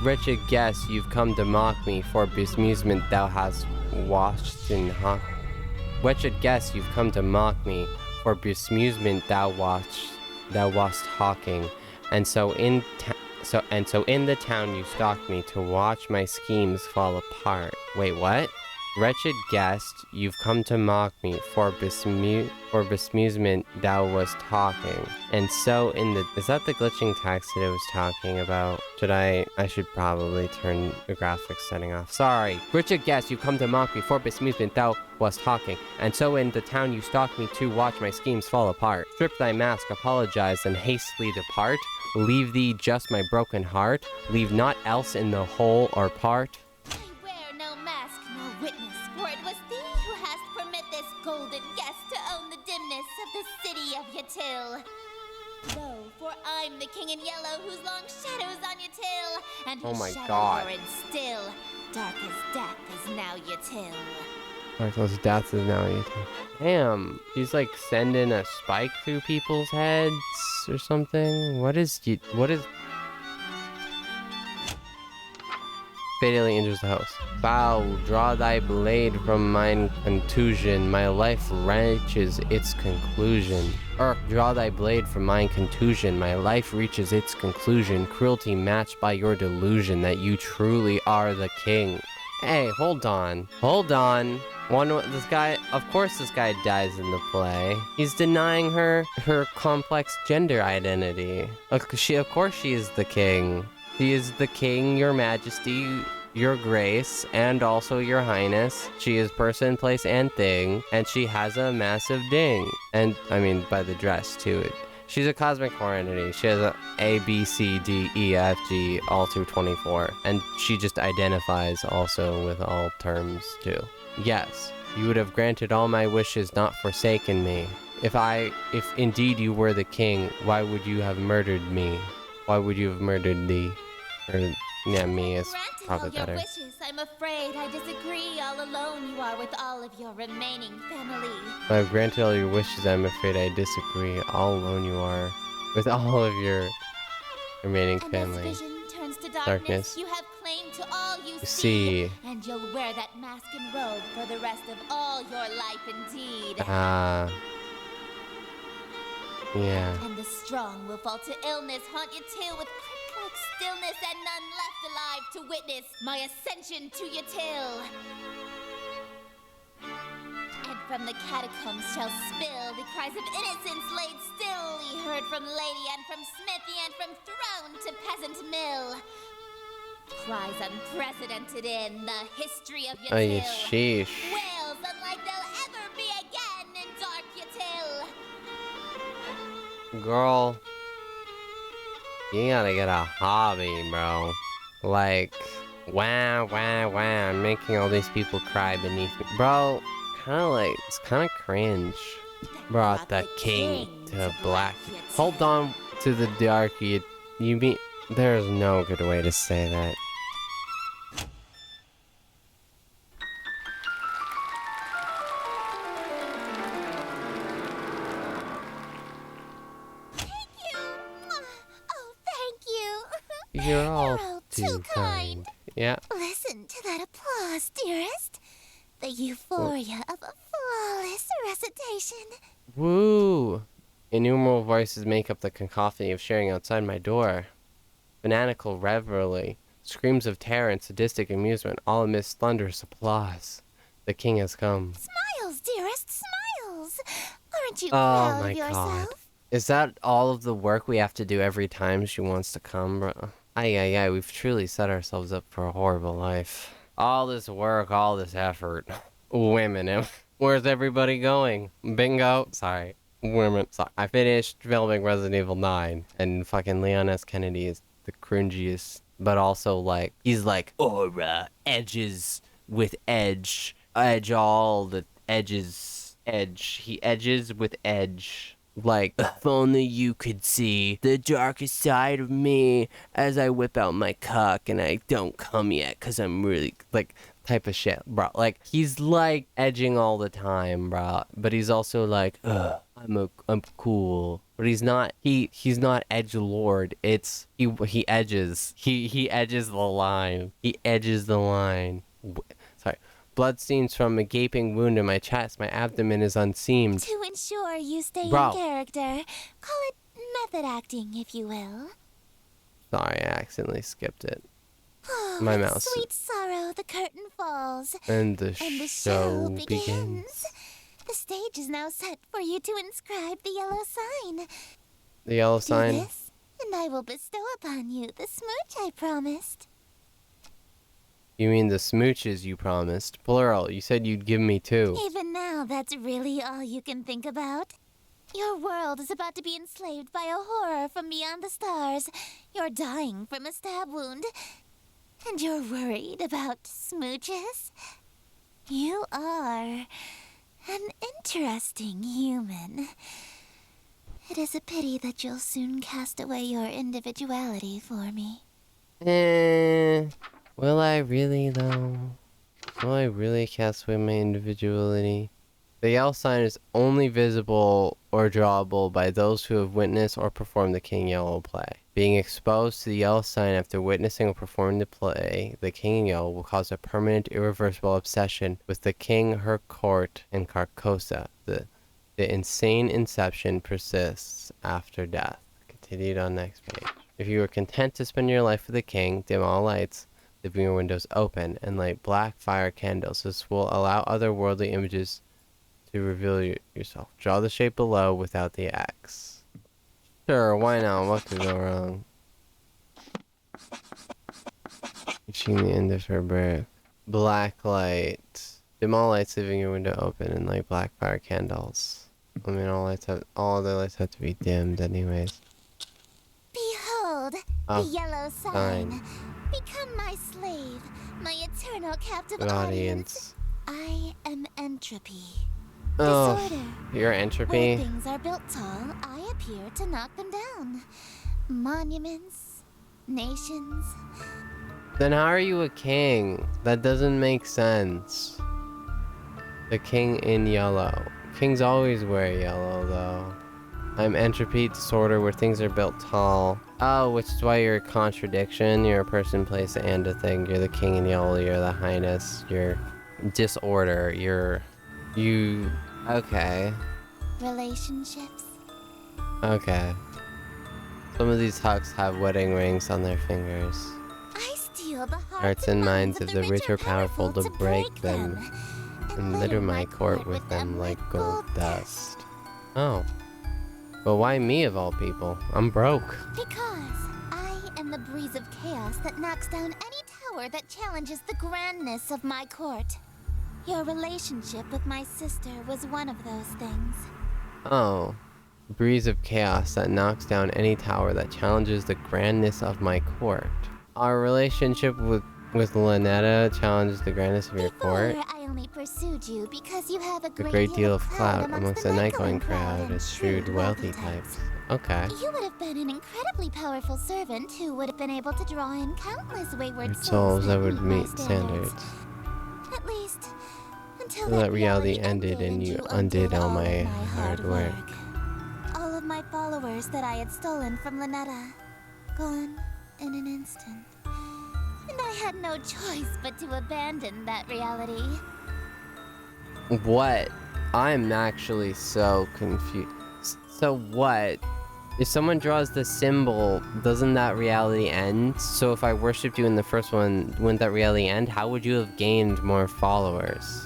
Wretched guest, you've come to mock me, for bemusement thou hast watched in Wretched guest, you've come to mock me, for bemusement thou wast hawking, and so in the town you stalked me to watch my schemes fall apart. Wait, what? Wretched guest, you've come to mock me, for bemusement thou wast talking. And so in the... Is that the glitching text that it was talking about? I should probably turn the graphics setting off. Sorry. Wretched guest, you've come to mock me, for bemusement thou wast talking. And so in the town you stalked me to watch my schemes fall apart. Strip thy mask, apologize, and hastily depart. Leave thee just my broken heart. Leave naught else in the whole or part. I wear no mask, no witness, for it was thee who hast permit this golden guest to own the dimness of the city of Yatil. Lo, for I'm the king in yellow, whose long shadows on Yatil, and whose Oh my shadow God. lurid still. Dark as death is now Yatil. Marco's death is now you. Damn, he's like sending a spike through people's heads or something. What is? Fatally injures the host. Foul, draw thy blade from mine contusion. My life reaches its conclusion. Draw thy blade from mine contusion. My life reaches its conclusion. Cruelty matched by your delusion that you truly are the king. Hey, hold on. This guy, of course this guy dies in the play. He's denying her complex gender identity. Of course she is the king. She is the king, your majesty, your grace, and also your highness. She is person, place, and thing, and she has a massive ding. And, I mean, by the dress, too. She's a cosmic core entity. She has A, B, C, D, E, F, G, all through 24. And she just identifies also with all terms, too. Yes, you would have granted all my wishes, not forsaken me. If indeed you were the king, why would you have murdered me? Why would you have murdered thee? Or, yeah, me is Granted probably all your better. wishes, I'm afraid I disagree. All alone you are with all of your remaining family. If I've granted all your wishes, I'm afraid I disagree. All alone you are with all of your remaining And family. as vision turns to Darkness. darkness, you have claim to all you See. and you'll wear that mask and robe for the rest of all your life indeed. Yeah. And the strong will fall to illness, haunt you till with crypt-like stillness, and none left alive to witness my ascension to Yatil. And from the catacombs shall spill the cries of innocence laid still, ye heard from lady and from smithy and from throne to peasant mill. Cries unprecedented in the history of Oh, yeah, Yatil. sheesh. Wails unlike they'll ever be again in dark Yatil. Girl, you gotta get a hobby, bro. Like, wow, I'm making all these people cry beneath me. Bro, it's kinda cringe. Brought the king to black. Hold on to the dark, you mean, there's no good way to say that. Oh, thank you. You're all too kind. Yeah. Listen to that applause, dearest. The euphoria of a flawless recitation. Woo! Innumerable voices make up the cacophony of sharing outside my door. Fanatical revelry, screams of terror and sadistic amusement, all amidst thunderous applause. The king has come. Smiles, dearest, smiles. Aren't you Oh proud my of yourself? god. Is that all of the work we have to do every time she wants to come, bro? Aye, we've truly set ourselves up for a horrible life. All this work, all this effort. Women. Where's everybody going? Bingo. Sorry. Women. Sorry. I finished filming Resident Evil 9, and fucking Leon S. Kennedy is the cringiest, but also like, he's like, aura, edges with edge, edge all the edges, edge. He edges with edge. Like, if only you could see the darkest side of me as I whip out my cock and I don't come yet because I'm really, like, type of shit, bro. Like, he's, like, edging all the time, bro. But he's also like, ugh, I'm cool. But he's not, he's not edgelord. It's, he edges. He edges the line. He edges the line. Sorry. Bloodstains from a gaping wound in my chest. My abdomen is unseamed. To ensure you stay Bro. in character, call it method acting, if you will. Sorry, I accidentally skipped it. Oh, My with mouse. sweet sorrow, the curtain falls. And the And the show show begins. begins. The stage is now set for you to inscribe the yellow sign. The yellow Do sign. this, and I will bestow upon you the smooch I promised. You mean the smooches you promised? Plural. You said you'd give me 2. Even now, that's really all you can think about. Your world is about to be enslaved by a horror from beyond the stars. You're dying from a stab wound. And you're worried about smooches? You are an interesting human. It is a pity that you'll soon cast away your individuality for me. Will I really though? Will I really cast away my individuality? The yellow sign is only visible or drawable by those who have witnessed or performed the King Yellow play. Being exposed to the yellow sign after witnessing or performing the play, the King in Yellow will cause a permanent, irreversible obsession with the king, her court, and Carcosa. The insane inception persists after death. Continued on next page. If you are content to spend your life with the king, dim all lights, leaving your windows open, and light black fire candles. This will allow otherworldly images to reveal yourself. Draw the shape below without the X. Sure, why not? What could go wrong? Reaching the end of her breath. Black light. Dim all lights, leaving your window open, and light black fire candles. I mean, all other lights have to be dimmed anyways. Behold, Oh, the yellow sign. Become my slave, my eternal captive Good audience. I am entropy. Oh, Disorder. your Where entropy. things are built tall, I appear to knock them down. Monuments, nations. Then how are you a king? That doesn't make sense. The king in yellow. Kings always wear yellow, though. I'm entropy, disorder, where things are built tall. Oh, which is why you're a contradiction. You're a person, place, and a thing. You're the king in yellow. You're the highness. You're disorder. You... Okay. Relationships. Okay. Some of these hucks have wedding rings on their fingers. I steal the Hearts and minds of the rich or powerful to break them, and litter my court with them like gold dust. Oh. But why me of all people? I'm broke. Because I am the breeze of chaos that knocks down any tower that challenges the grandness of my court. Your relationship with my sister was one of those things. Oh. Breeze of chaos that knocks down any tower that challenges the grandness of my court. Our relationship with Lynetta challenges the grandness of your court. Before, I only pursued you because you have a A great deal of clout amongst the night-going crowd as shrewd, wealthy types. Okay. You would have been an incredibly powerful servant who would have been able to draw in countless wayward Good souls that would my meet standards. At least, until Till that that reality ended and you undid all my hard work. All of my followers that I had stolen from Lynetta, gone in an instant. And I had no choice but to abandon that reality. What? I'm actually so confused. So what? If someone draws the symbol, doesn't that reality end? So if I worshipped you in the first one, wouldn't that reality end? How would you have gained more followers?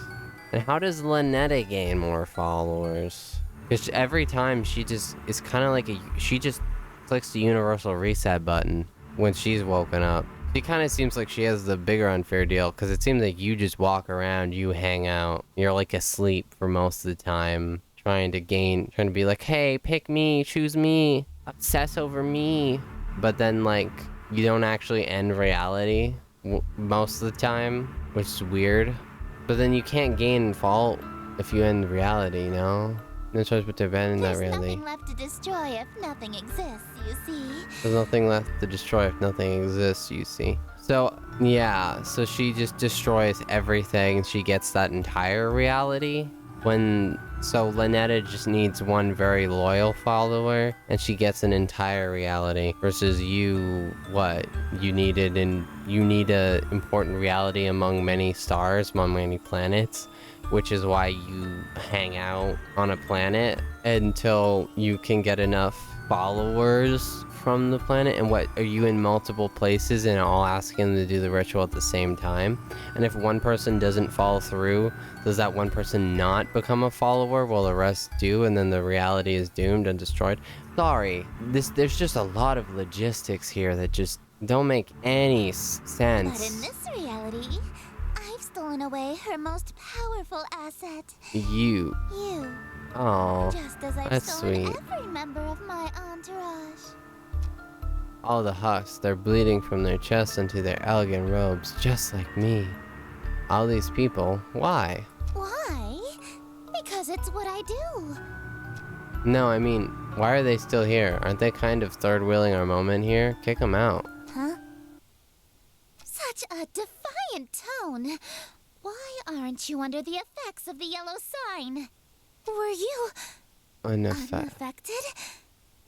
And how does Lynetta gain more followers? Because every time she just, it's kind of like she just clicks the universal reset button when she's woken up. She kind of seems like she has the bigger unfair deal, because it seems like you just walk around, you hang out, you're like asleep for most of the time, trying to be like, hey, pick me, choose me, obsess over me. But then, like, you don't actually end reality most of the time, which is weird. But then you can't gain fault if you end reality, you know? No choice but to abandon that There's reality. nothing left to destroy if nothing exists, you see. There's nothing left to destroy if nothing exists, you see. So, yeah, so she just destroys everything. She gets that entire reality. So Lynetta just needs one very loyal follower, and she gets an entire reality. Versus you, what? You need a important reality among many stars, among many planets, which is why you hang out on a planet until you can get enough followers from the planet. And what, are you in multiple places and all asking them to do the ritual at the same time? And if one person doesn't follow through, does that one person not become a follower while the rest do, and then the reality is doomed and destroyed? Sorry, there's just a lot of logistics here that just don't make any sense. But in this reality, I've stolen away her most powerful asset. You. Oh, Just as I've that's stolen sweet. every member of my entourage. All the husks, they're bleeding from their chests into their elegant robes, just like me. All these people, why? Why? Because it's what I do. No, I mean, why are they still here? Aren't they kind of third-wheeling our moment here? Kick them out. Huh? Such a defiant tone. Why aren't you under the effects of the yellow sign? Were you unaffected?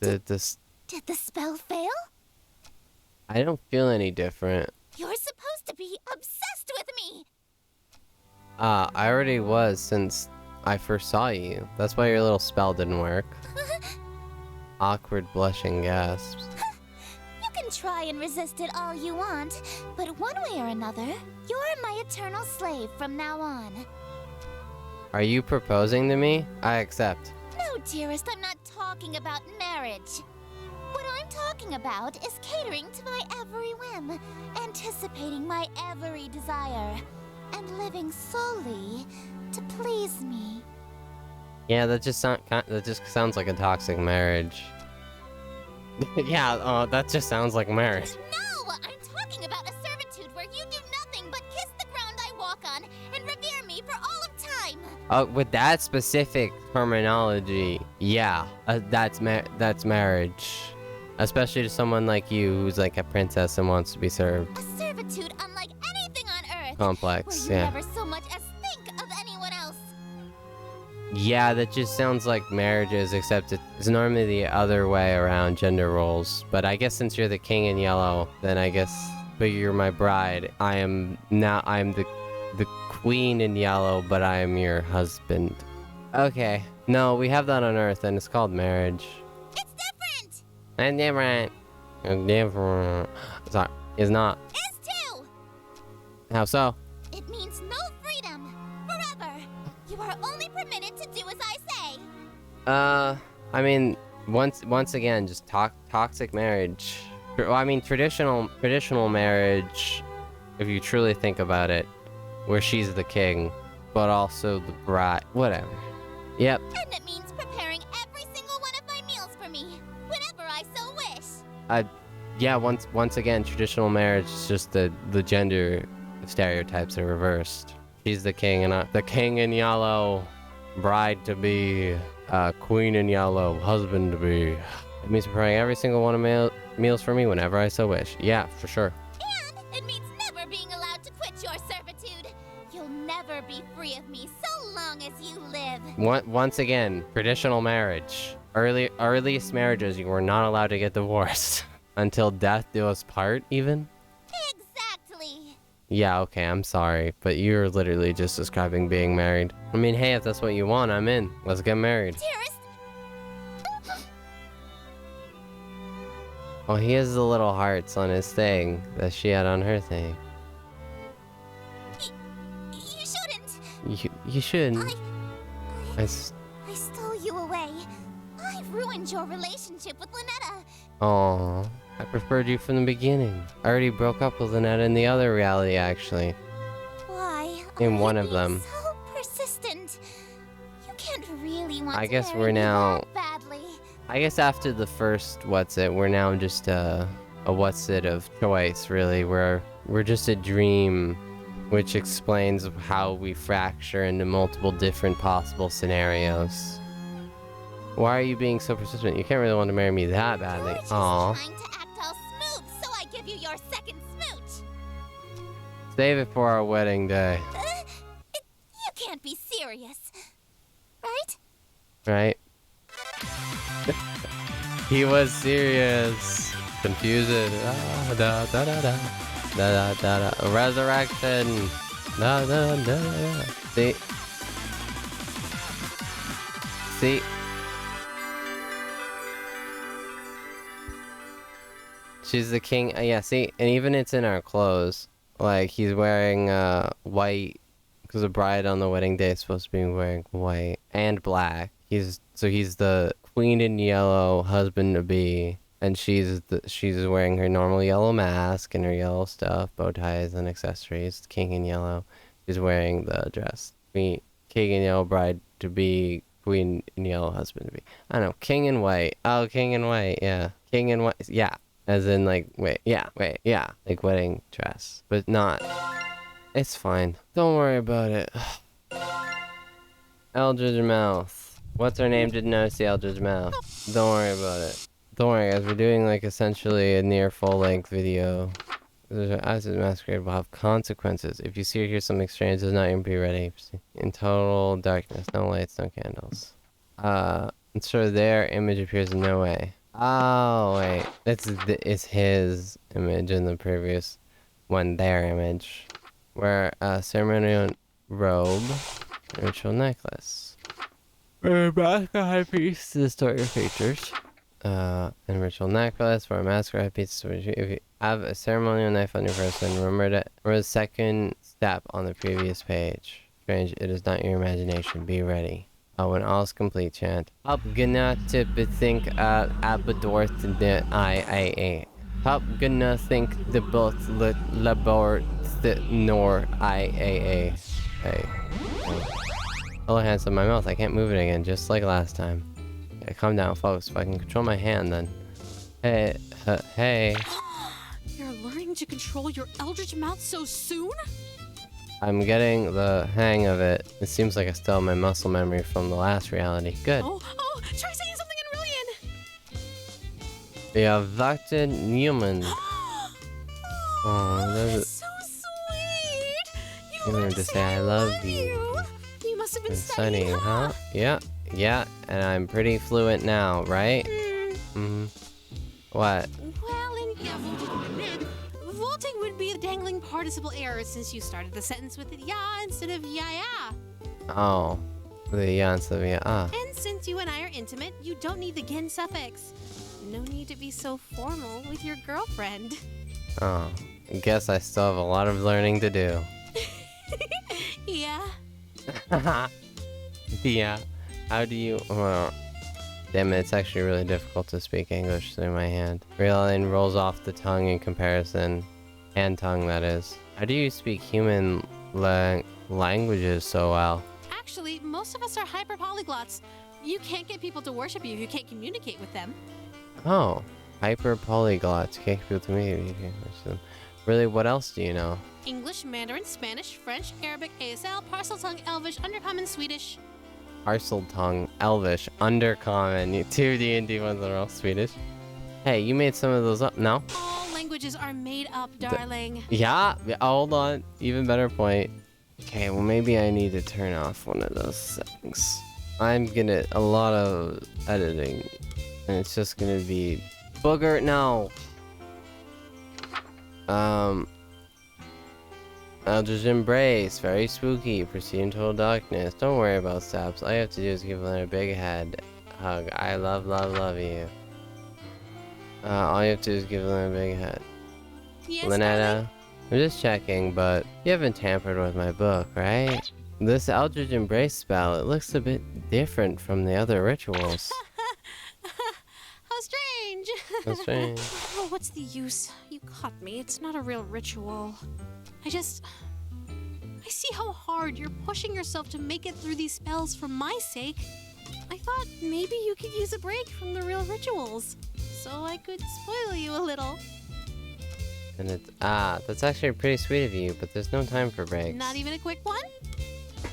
Did Did the spell fail? I don't feel any different. You're supposed to be obsessed with me. I already was since I first saw you. That's why your little spell didn't work. Awkward blushing gasps. You can try and resist it all you want, but one way or another, you're my eternal slave from now on. Are you proposing to me? I accept. No, dearest, I'm not talking about marriage. What I'm talking about is catering to my every whim, anticipating my every desire, and living solely to please me. Yeah, that just sounds like a toxic marriage. Yeah, that just sounds like marriage. No! I'm talking about a servitude where you do nothing but kiss the ground I walk on and revere me for all of time. With that specific terminology, yeah, that's marriage. Especially to someone like you who's like a princess and wants to be served. A servitude unlike anything on Earth. Complex, where you yeah. never so much as think of anyone else. Yeah, that just sounds like marriages, except it's normally the other way around gender roles. But I guess since you're the king in yellow, then I guess, but you're my bride. I'm the queen in yellow, but I am your husband. Okay. No, we have that on Earth, and it's called marriage. It's different! And different. And different. Sorry, it's not. Is too! How so? It means no freedom. Forever. You are only permitted to do as I say. I mean, once again, just toxic marriage. Well, I mean, traditional marriage, if you truly think about it, where she's the king, but also the bride. Whatever. Yep. And it means preparing every single one of my meals for me, whenever I so wish. Yeah. Once again, traditional marriage is just the gender stereotypes are reversed. She's the king, and the king in yellow, bride to be, queen in yellow, husband to be. It means preparing every single one of meals for me whenever I so wish. Yeah, for sure. And it means never being allowed to quit your servitude. You'll never be free of me so long as you live. Once again, traditional marriage. Earliest marriages, you were not allowed to get divorced until death do us part, even. Exactly. Yeah, okay, I'm sorry, but you're literally just describing being married. I mean, hey, if that's what you want, I'm in. Let's get married. Dearest, Oh, he has the little hearts on his thing that she had on her thing. you shouldn't. You shouldn't. I stole you away. I ruined your relationship with Lynetta. Aw, I preferred you from the beginning. I already broke up with Lynetta in the other reality, actually. Why? In are one you of them. So persistent. You can't really want I to guess marry we're me now- that badly. I guess after the first what's it, we're now just a what's it of choice, really. We're just a dream, which explains how we fracture into multiple different possible scenarios. Why are you being so persistent? You can't really want to marry me that badly. You're just Aww. trying to act all smooth, so I give you your second smooch. Save it for our wedding day. You can't be serious, right? Right? He was serious. Confused. Ah, da da da da. Da da da da. Resurrection. Da da da da. See? See? She's the king. Yeah, see? And even it's in our clothes. Like, he's wearing white. Because the bride on the wedding day is supposed to be wearing white and black. He's the queen in yellow, husband to be, and she's wearing her normal yellow mask and her yellow stuff, bow ties and accessories. King in yellow. She's wearing the dress. King in yellow, bride to be, queen in yellow, husband to be. I don't know. King in white. Oh, king in white. Yeah. King in white. Yeah. As in like yeah. Like wedding dress, but not. It's fine. Don't worry about it. Eldridge Mouth. What's her name? Didn't notice the Eldridge Mouth. Don't worry about it. Don't worry, guys. We're doing like essentially a near full-length video. As a masquerade will have consequences. If you see or hear something strange, it's not going to be ready. In total darkness, no lights, no candles. Ensure their image appears in no way. Oh wait, it's his image in the previous one. Their image. Wear a ceremonial robe, ritual necklace. Wear a mask or headpiece to distort your features. And ritual necklace, wear a mask or headpiece. If you have a ceremonial knife on your person, remember the second step on the previous page. Strange, it is not your imagination. Be ready. When all's complete, chant. Up gonna tip think abadorth the I. Up gonna think the both labor nor I. Hello, hands in my mouth. I can't move it again, just like last time. Yeah, calm down, folks. If I can control my hand, then. Hey, hey. You're learning to control your eldritch mouth so soon? I'm getting the hang of it. It seems like I still have my muscle memory from the last reality. Good. Oh, try saying something in Rillian. The abducted human. Oh, that's so sweet. You learned to say I love you. You must have been And studying, huh? Yeah, and I'm pretty fluent now, right? What? Well, vaulting would be a dangling participle error since you started the sentence with ya instead of ya. Oh, the yeah instead of yeah. And since you and I are intimate, you don't need the gen suffix. No need to be so formal with your girlfriend. Oh, I guess I still have a lot of learning to do. Yeah. Yeah. How do you? Well, damn it! It's actually really difficult to speak English through my hand. Real rolls off the tongue in comparison, hand tongue that is. How do you speak human languages so well? Actually, most of us are hyper polyglots. You can't get people to worship you if you can't communicate with them. Oh, hyper polyglots. Can't people to me. Really, what else do you know? English, Mandarin, Spanish, French, Arabic, ASL, Parcel Tongue, Elvish, Undercommon, Swedish. Parcel tongue, Elvish, Undercommon. Two D&D ones that are all Swedish. Hey, you made some of those up, no? All languages are made up, darling. Yeah, hold on. Even better point. Okay, well maybe I need to turn off one of those settings. I'm gonna a lot of editing, and it's just gonna be booger. No. Eldritch Embrace, very spooky. Proceed in total darkness. Don't worry about steps. All you have to do is give them a big head hug. I love you. All you have to do is give them a big head. Yes, Lynetta, I'm just checking, but you haven't tampered with my book, right? This Eldritch Embrace spell, it looks a bit different from the other rituals. How strange. How strange. Oh, what's the use? You caught me. It's not a real ritual. I see how hard you're pushing yourself to make it through these spells for my sake. I thought maybe you could use a break from the real rituals, so I could spoil you a little. And it's, that's actually pretty sweet of you, but there's no time for breaks. Not even a quick one?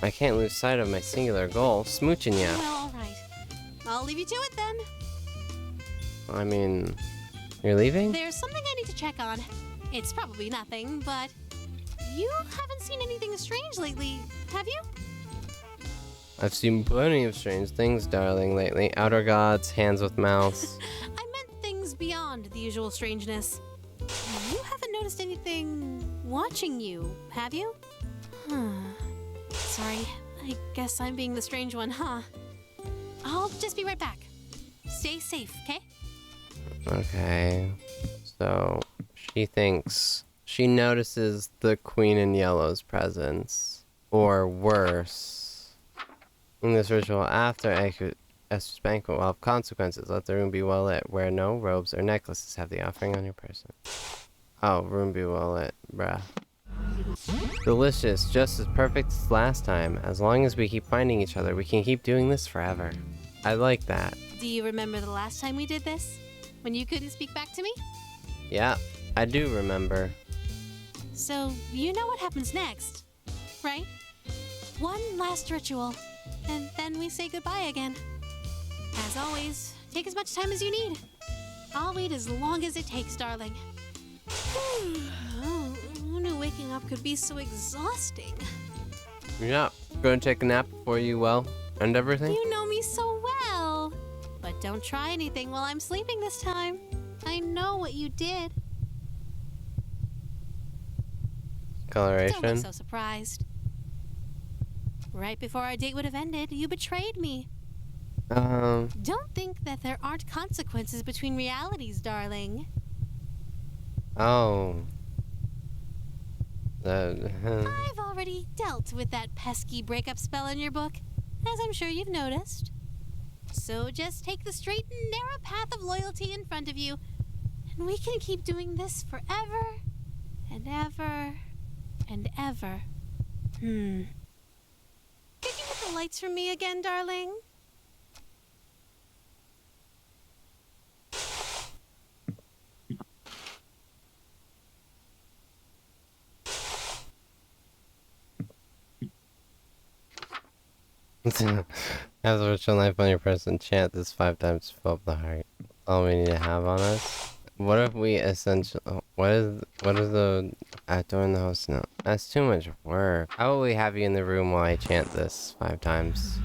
I can't lose sight of my singular goal, smooching ya. Well, alright. I'll leave you to it then. I mean, you're leaving? There's something I need to check on. It's probably nothing, but you haven't seen anything strange lately, have you? I've seen plenty of strange things, darling, lately. Outer gods, hands with mouths. I meant things beyond the usual strangeness. You haven't noticed anything watching you, have you? Sorry, I guess I'm being the strange one, huh? I'll just be right back. Stay safe, okay? Okay. So, she notices the Queen in Yellow's presence. Or worse. In this ritual, after Estir's banquet will have consequences. Let the room be well lit. Wear no robes or necklaces. Have the offering on your person. Oh, room be well lit. Bruh. Delicious. Just as perfect as last time. As long as we keep finding each other, we can keep doing this forever. I like that. Do you remember the last time we did this? When you couldn't speak back to me? Yeah, I do remember. So, you know what happens next, right? One last ritual, and then we say goodbye again. As always, take as much time as you need. I'll wait as long as it takes, darling. Who knew waking up could be so exhausting? Yeah, gonna take a nap before you, end everything? You know me so well. But don't try anything while I'm sleeping this time. I know what you did. Coloration. Don't look so surprised. Right before our date would have ended, you betrayed me. Don't think that there aren't consequences between realities, darling. Oh. I've already dealt with that pesky breakup spell in your book, as I'm sure you've noticed. So just take the straight and narrow path of loyalty in front of you, and we can keep doing this forever and ever and ever. Could you get the lights for me again, darling? Have the ritual knife on your person. Chant this 5 times to fill up the heart. All we need to have on us. What if we essentially... What is the... Outdoor in the house? No. That's too much work. How will we have you in the room while I chant this 5 times?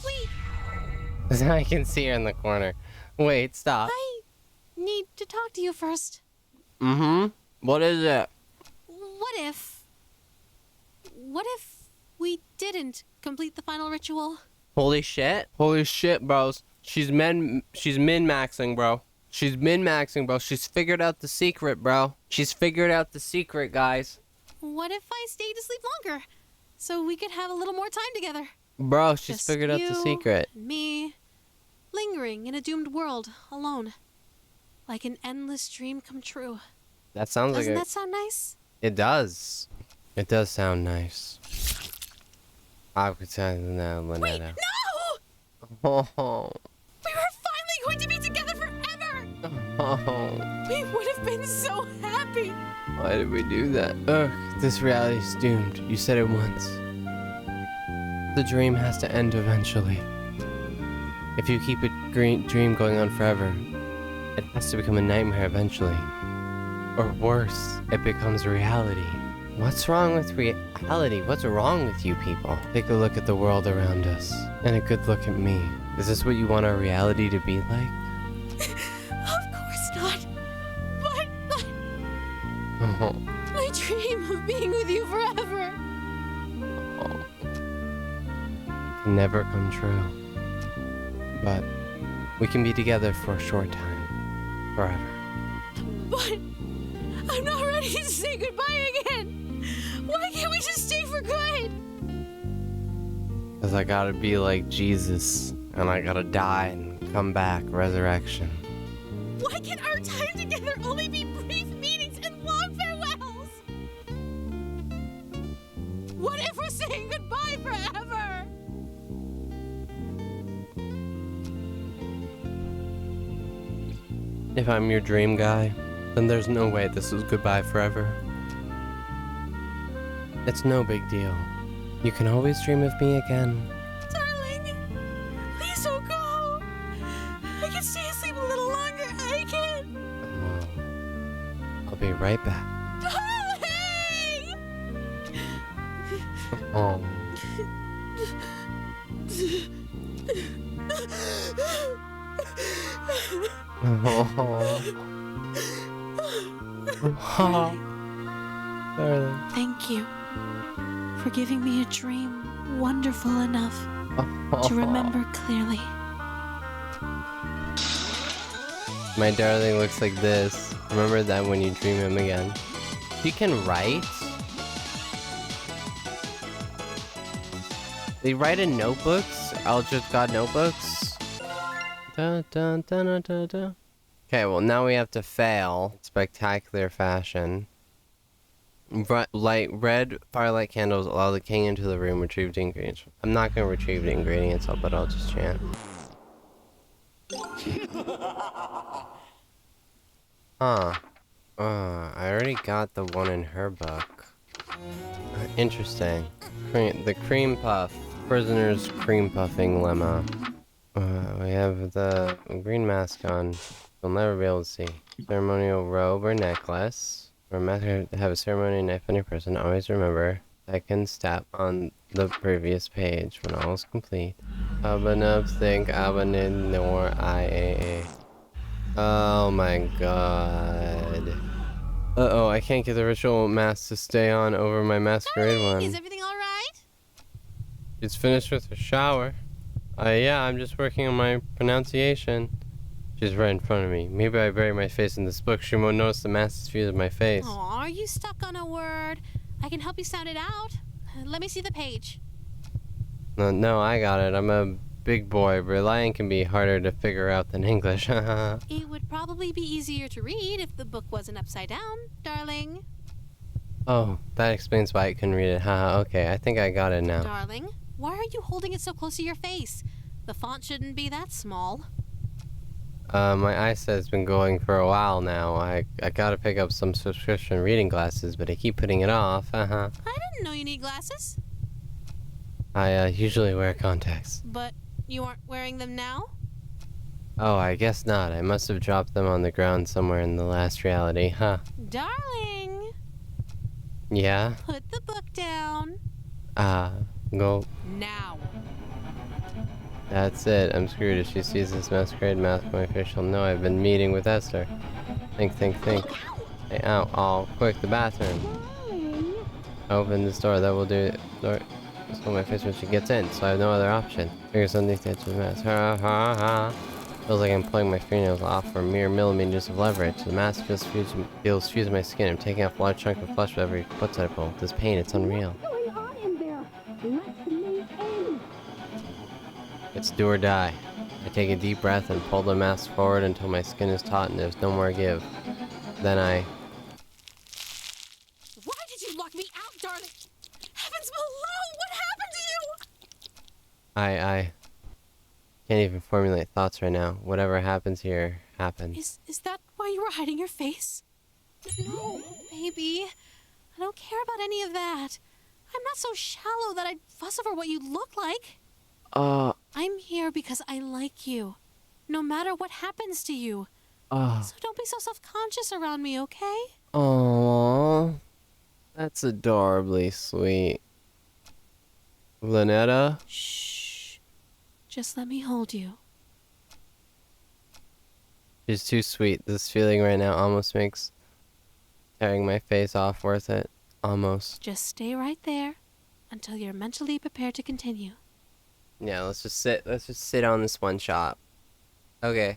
Wait! I can see her in the corner. Wait, stop. I need to talk to you first. What is it? What if we didn't complete the final ritual? Holy shit. Holy shit, bros. She's min-maxing, bro. She's min-maxing, bro. She's figured out the secret, bro. She's figured out the secret, guys. What if I stayed to sleep longer? So we could have a little more time together. Bro, she's Just figured out the you secret. and me, lingering in a doomed world, alone. Like an endless dream come true. That sounds Doesn't like that sound nice? It does. It does sound nice. I could say no, Wait, Lynetta. no! Oh. We were finally going to be together forever! Oh. We would have been so happy! Why did we do that? Ugh, this reality's doomed. You said it once. The dream has to end eventually. If you keep a dream going on forever, it has to become a nightmare eventually. Or worse, it becomes reality. What's wrong with reality? What's wrong with you people? Take a look at the world around us, and a good look at me. Is this what you want our reality to be like? Of course not. But Oh. my dream of being with you forever. Can never come true. But we can be together for a short time. Forever. But I'm not ready to say goodbye again. Why can't we just stay for good? Cause I gotta be like Jesus, and I gotta die and come back, resurrection. Why can our time together only be brief meetings and long farewells? What if we're saying goodbye forever? If I'm your dream guy, then there's no way this is goodbye forever. It's no big deal. You can always dream of me again, right back. Darling! Oh. Oh. Darling. Thank you for giving me a dream wonderful enough to remember clearly. My darling looks like this. Remember that when you dream him again. You can write? They write in notebooks? Eldritch God notebooks? Dun, dun, dun, dun, dun, dun. Okay, well now we have to fail in spectacular fashion. Light red firelight candles allow the king into the room. Retrieve the ingredients. I'm not gonna retrieve the ingredients, but I'll just chant. Huh. I already got the one in her book. Interesting. The cream puff. Prisoner's cream puffing lemma. We have the green mask on. You'll never be able to see. Ceremonial robe or necklace. Or matter to have a ceremony knife on your person. Always remember. Second step on the previous page when all is complete. Abanub think abanid nor IAA. Oh my god. Uh-oh, I can't get the ritual mask to stay on over my masquerade one. Is everything all right? She's finished with her shower. Yeah, I'm just working on my pronunciation. She's right in front of me. Maybe I bury my face in this book. She won't notice the mask's view of my face. Aw, are you stuck on a word? I can help you sound it out. Let me see the page. No, I got it. I'm a big boy. Reliant can be harder to figure out than English. It would probably be easier to read if the book wasn't upside down, darling. Oh, that explains why I couldn't read it. Haha, okay. I think I got it now. Darling, why are you holding it so close to your face? The font shouldn't be that small. My eyesight's been going for a while now. I gotta pick up some subscription reading glasses, but I keep putting it off. I didn't know you need glasses. I usually wear contacts. But you aren't wearing them now? Oh, I guess not. I must have dropped them on the ground somewhere in the last reality, huh? Darling, Yeah? put the book down. Go. Now. That's it. I'm screwed. If she sees this masquerade mask on my face, she'll know I've been meeting with Estir. Think. Hey, ow. Oh, quick, the bathroom. Open this door. That will do it. Door. Just on my face when she gets in, so I have no other option. Figure something to the mask. Ha ha ha. Feels like I'm pulling my fingernails off for mere millimeters of leverage. The mask feels fused to my skin. I'm taking off a large chunk of flesh with every footstep I pull. This pain, it's unreal. It's do or die. I take a deep breath and pull the mask forward until my skin is taut and there's no more give. Then I... Why did you lock me out, darling? Heavens below! What happened to you? I can't even formulate thoughts right now. Whatever happens here, happens. Is that why you were hiding your face? No, baby. I don't care about any of that. I'm not so shallow that I'd fuss over what you look like. I'm here because I like you. No matter what happens to you. So don't be so self-conscious around me, okay? Aww. That's adorably sweet. Lynetta? Shh. Just let me hold you. She's too sweet. This feeling right now almost makes tearing my face off worth it. Almost. Just stay right there until you're mentally prepared to continue. Yeah, let's just sit on this one shot. Okay.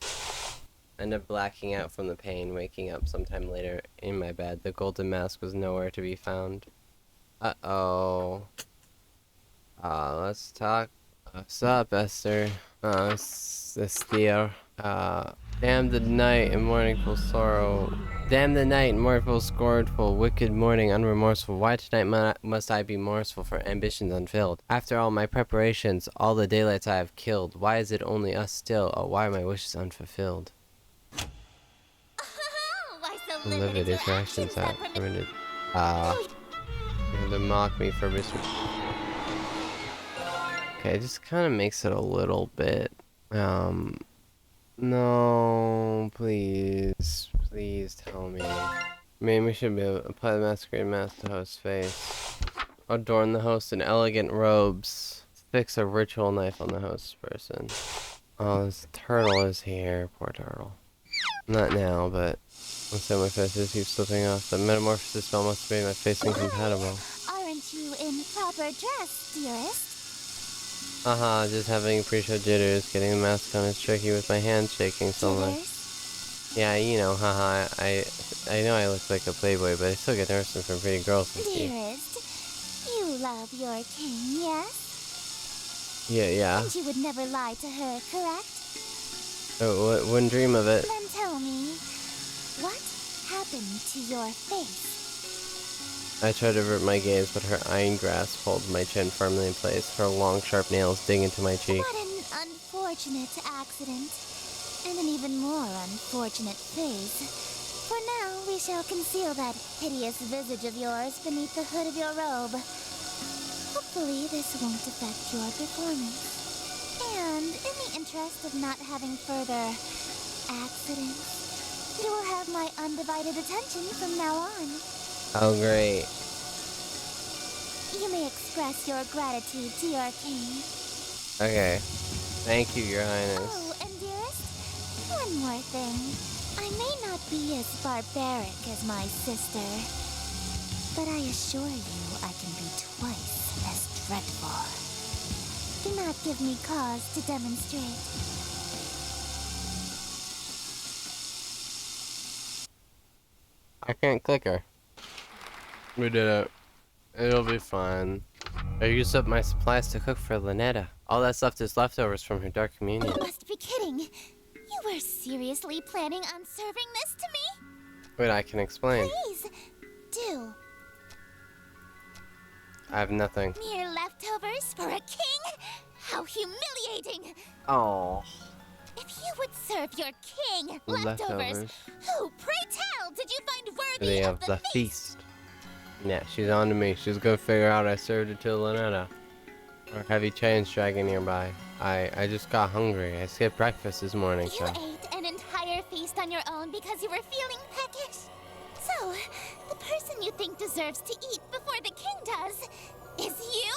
End up blacking out from the pain, waking up sometime later in my bed. The golden mask was nowhere to be found. Uh-oh. Let's talk. What's up, Estir? Estir. Damn the night and mournful sorrow. Damn the night, mournful, scornful, wicked morning, unremorseful. Why tonight must I be morseful for ambitions unfilled? After all my preparations, all the daylights I have killed, why is it only us still? Oh, why are my wishes unfulfilled? Why so Livid interactions that permitted. To mock me for research. Okay, it just kind of makes it a little bit. No, please tell me. Maybe we should be able to apply the masquerade mask to host's face. Adorn the host in elegant robes. Fix a ritual knife on the host person. Oh, this turtle is here. Poor turtle. Not now, but once my face just keeps slipping off. The metamorphosis spell must make my face incompatible. Aren't you in proper dress, dearest? Haha, just having pre-show jitters. Getting the mask on is tricky with my hands shaking so much. Jitters? Yeah, you know, haha. I know I look like a playboy, but I still get nervous from pretty girls like you. Dearest, you love your king, yes? Yeah. And you would never lie to her, correct? Oh, wouldn't dream of it. Then tell me, what happened to your face? I tried to avert my gaze, but her iron grasp holds my chin firmly in place. Her long, sharp nails dig into my cheek. What an unfortunate accident. And an even more unfortunate face. For now, we shall conceal that hideous visage of yours beneath the hood of your robe. Hopefully, this won't affect your performance. And in the interest of not having further accidents, you will have my undivided attention from now on. Oh, great. You may express your gratitude to your king. Okay. Thank you, Your Highness. Oh, and dearest, one more thing. I may not be as barbaric as my sister, but I assure you I can be twice as dreadful. Do not give me cause to demonstrate. I can't click her. We did it. It'll be fun. I used up my supplies to cook for Lynetta. All that's left is leftovers from her dark communion. You must be kidding. You were seriously planning on serving this to me? Wait, I can explain. Please, do. I have nothing. Mere leftovers for a king? How humiliating! Oh. If you would serve your king leftovers, who, pray tell, did you find worthy of the feast? Yeah, she's on to me. She's gonna figure out I served it to Lynetta. Or heavy chains dragging nearby. I just got hungry. I skipped breakfast this morning, You so... ate an entire feast on your own because you were feeling peckish? So, the person you think deserves to eat before the king does is you?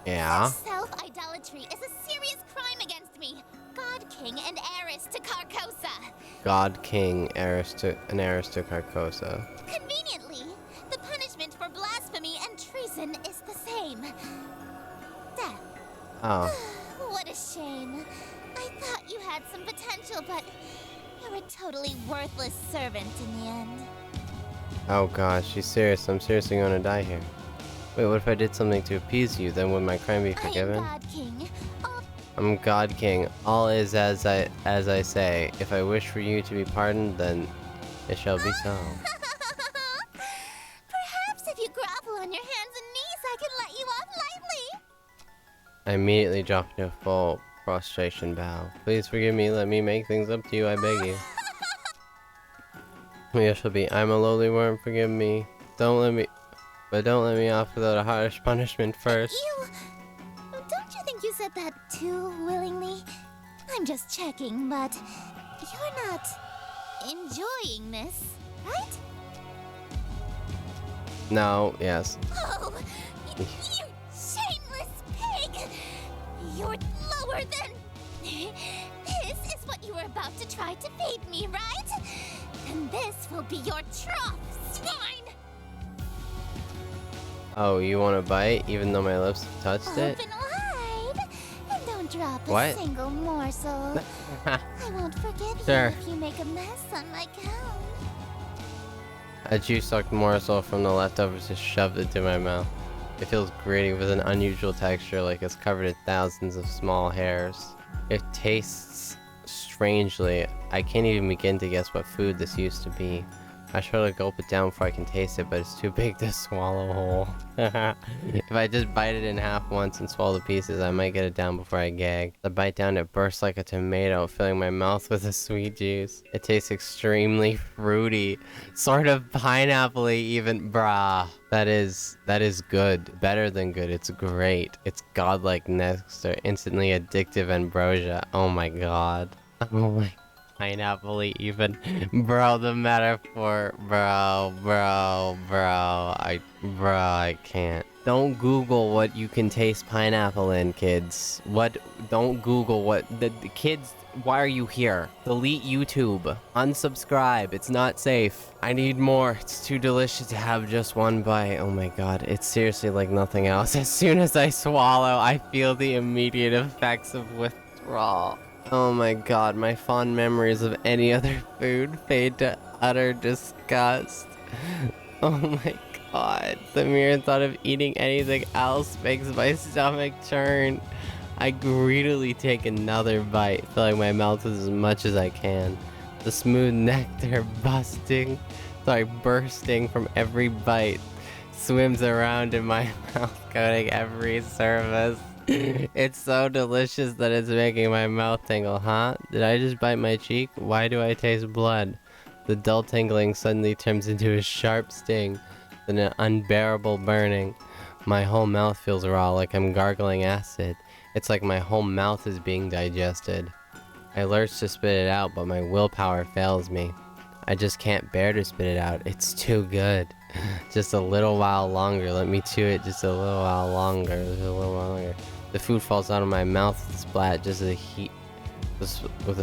Yeah? Self-idolatry is a serious crime against me. God King and heiress to Carcosa. God King, heiress to Carcosa. Conveniently, the punishment for blasphemy and treason is the same. Death. Oh. What a shame. I thought you had some potential, but you're a totally worthless servant in the end. Oh gosh, she's serious. I'm seriously gonna die here. Wait, what if I did something to appease you? Then would my crime be forgiven? I am God King. I'm God King. All is as I say. If I wish for you to be pardoned, then it shall be so. Perhaps if you grovel on your hands and knees, I can let you off lightly. I immediately dropped into a full prostration bow. Please forgive me. Let me make things up to you. I beg you. It shall be. I'm a lowly worm. Forgive me. Don't let me off without a harsh punishment first. Don't you think you said that too willingly? I'm just checking, but you're not enjoying this, right? No. Yes. Oh, you shameless pig! You're lower than... This is what you were about to try to feed me, right? And this will be your trough, swine! Oh, you want to bite, even though my lips touched it? Open wide, and don't drop What? a single morsel. I won't forgive Sure. you if you make a mess on my gown. A juice-sucked morsel from the leftovers is shoved into my mouth. It feels gritty with an unusual texture, like it's covered in thousands of small hairs. It tastes strangely. I can't even begin to guess what food this used to be. I try to gulp it down before I can taste it, but it's too big to swallow whole. If I just bite it in half once and swallow the pieces, I might get it down before I gag. The bite down, it bursts like a tomato, filling my mouth with a sweet juice. It tastes extremely fruity, sort of pineapple-y even. Brah. That is good. Better than good. It's great. It's godlike nectar, instantly addictive ambrosia. Oh my god. Oh my pineapple even. Bro, the metaphor. Bro, I can't. Don't Google what you can taste pineapple in, kids. Don't Google what, the kids, why are you here? Delete YouTube. Unsubscribe, it's not safe. I need more, it's too delicious to have just one bite. Oh my god, it's seriously like nothing else. As soon as I swallow, I feel the immediate effects of withdrawal. Oh my god, my fond memories of any other food fade to utter disgust. Oh my god, the mere thought of eating anything else makes my stomach churn. I greedily take another bite, filling my mouth with as much as I can. The smooth nectar bursting from every bite, swims around in my mouth, coating every surface. It's so delicious that it's making my mouth tingle, huh? Did I just bite my cheek? Why do I taste blood? The dull tingling suddenly turns into a sharp sting, then an unbearable burning. My whole mouth feels raw, like I'm gargling acid. It's like my whole mouth is being digested. I lurch to spit it out, but my willpower fails me. I just can't bear to spit it out. It's too good. Just a little while longer. Let me chew it just a little while longer. Just a little while longer. The food falls out of my mouth with a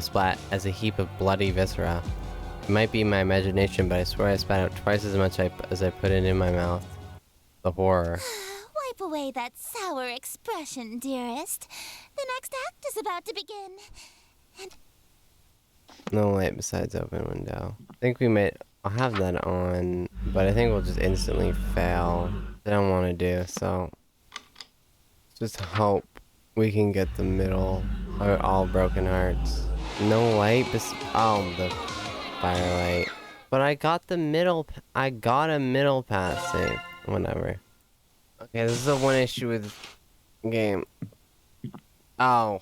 splat, as a heap of bloody viscera. It might be my imagination, but I swear I spat out twice as much as I put it in my mouth. The horror. Wipe away that sour expression, dearest. The next act is about to begin. And No light besides open window. I think I'll have that on, but I think we'll just instantly fail. I don't want to do, so just hope we can get the middle, or all broken hearts. No light oh, the firelight. But I got a middle pass save. Whatever. Okay, this is the one issue with game. Oh.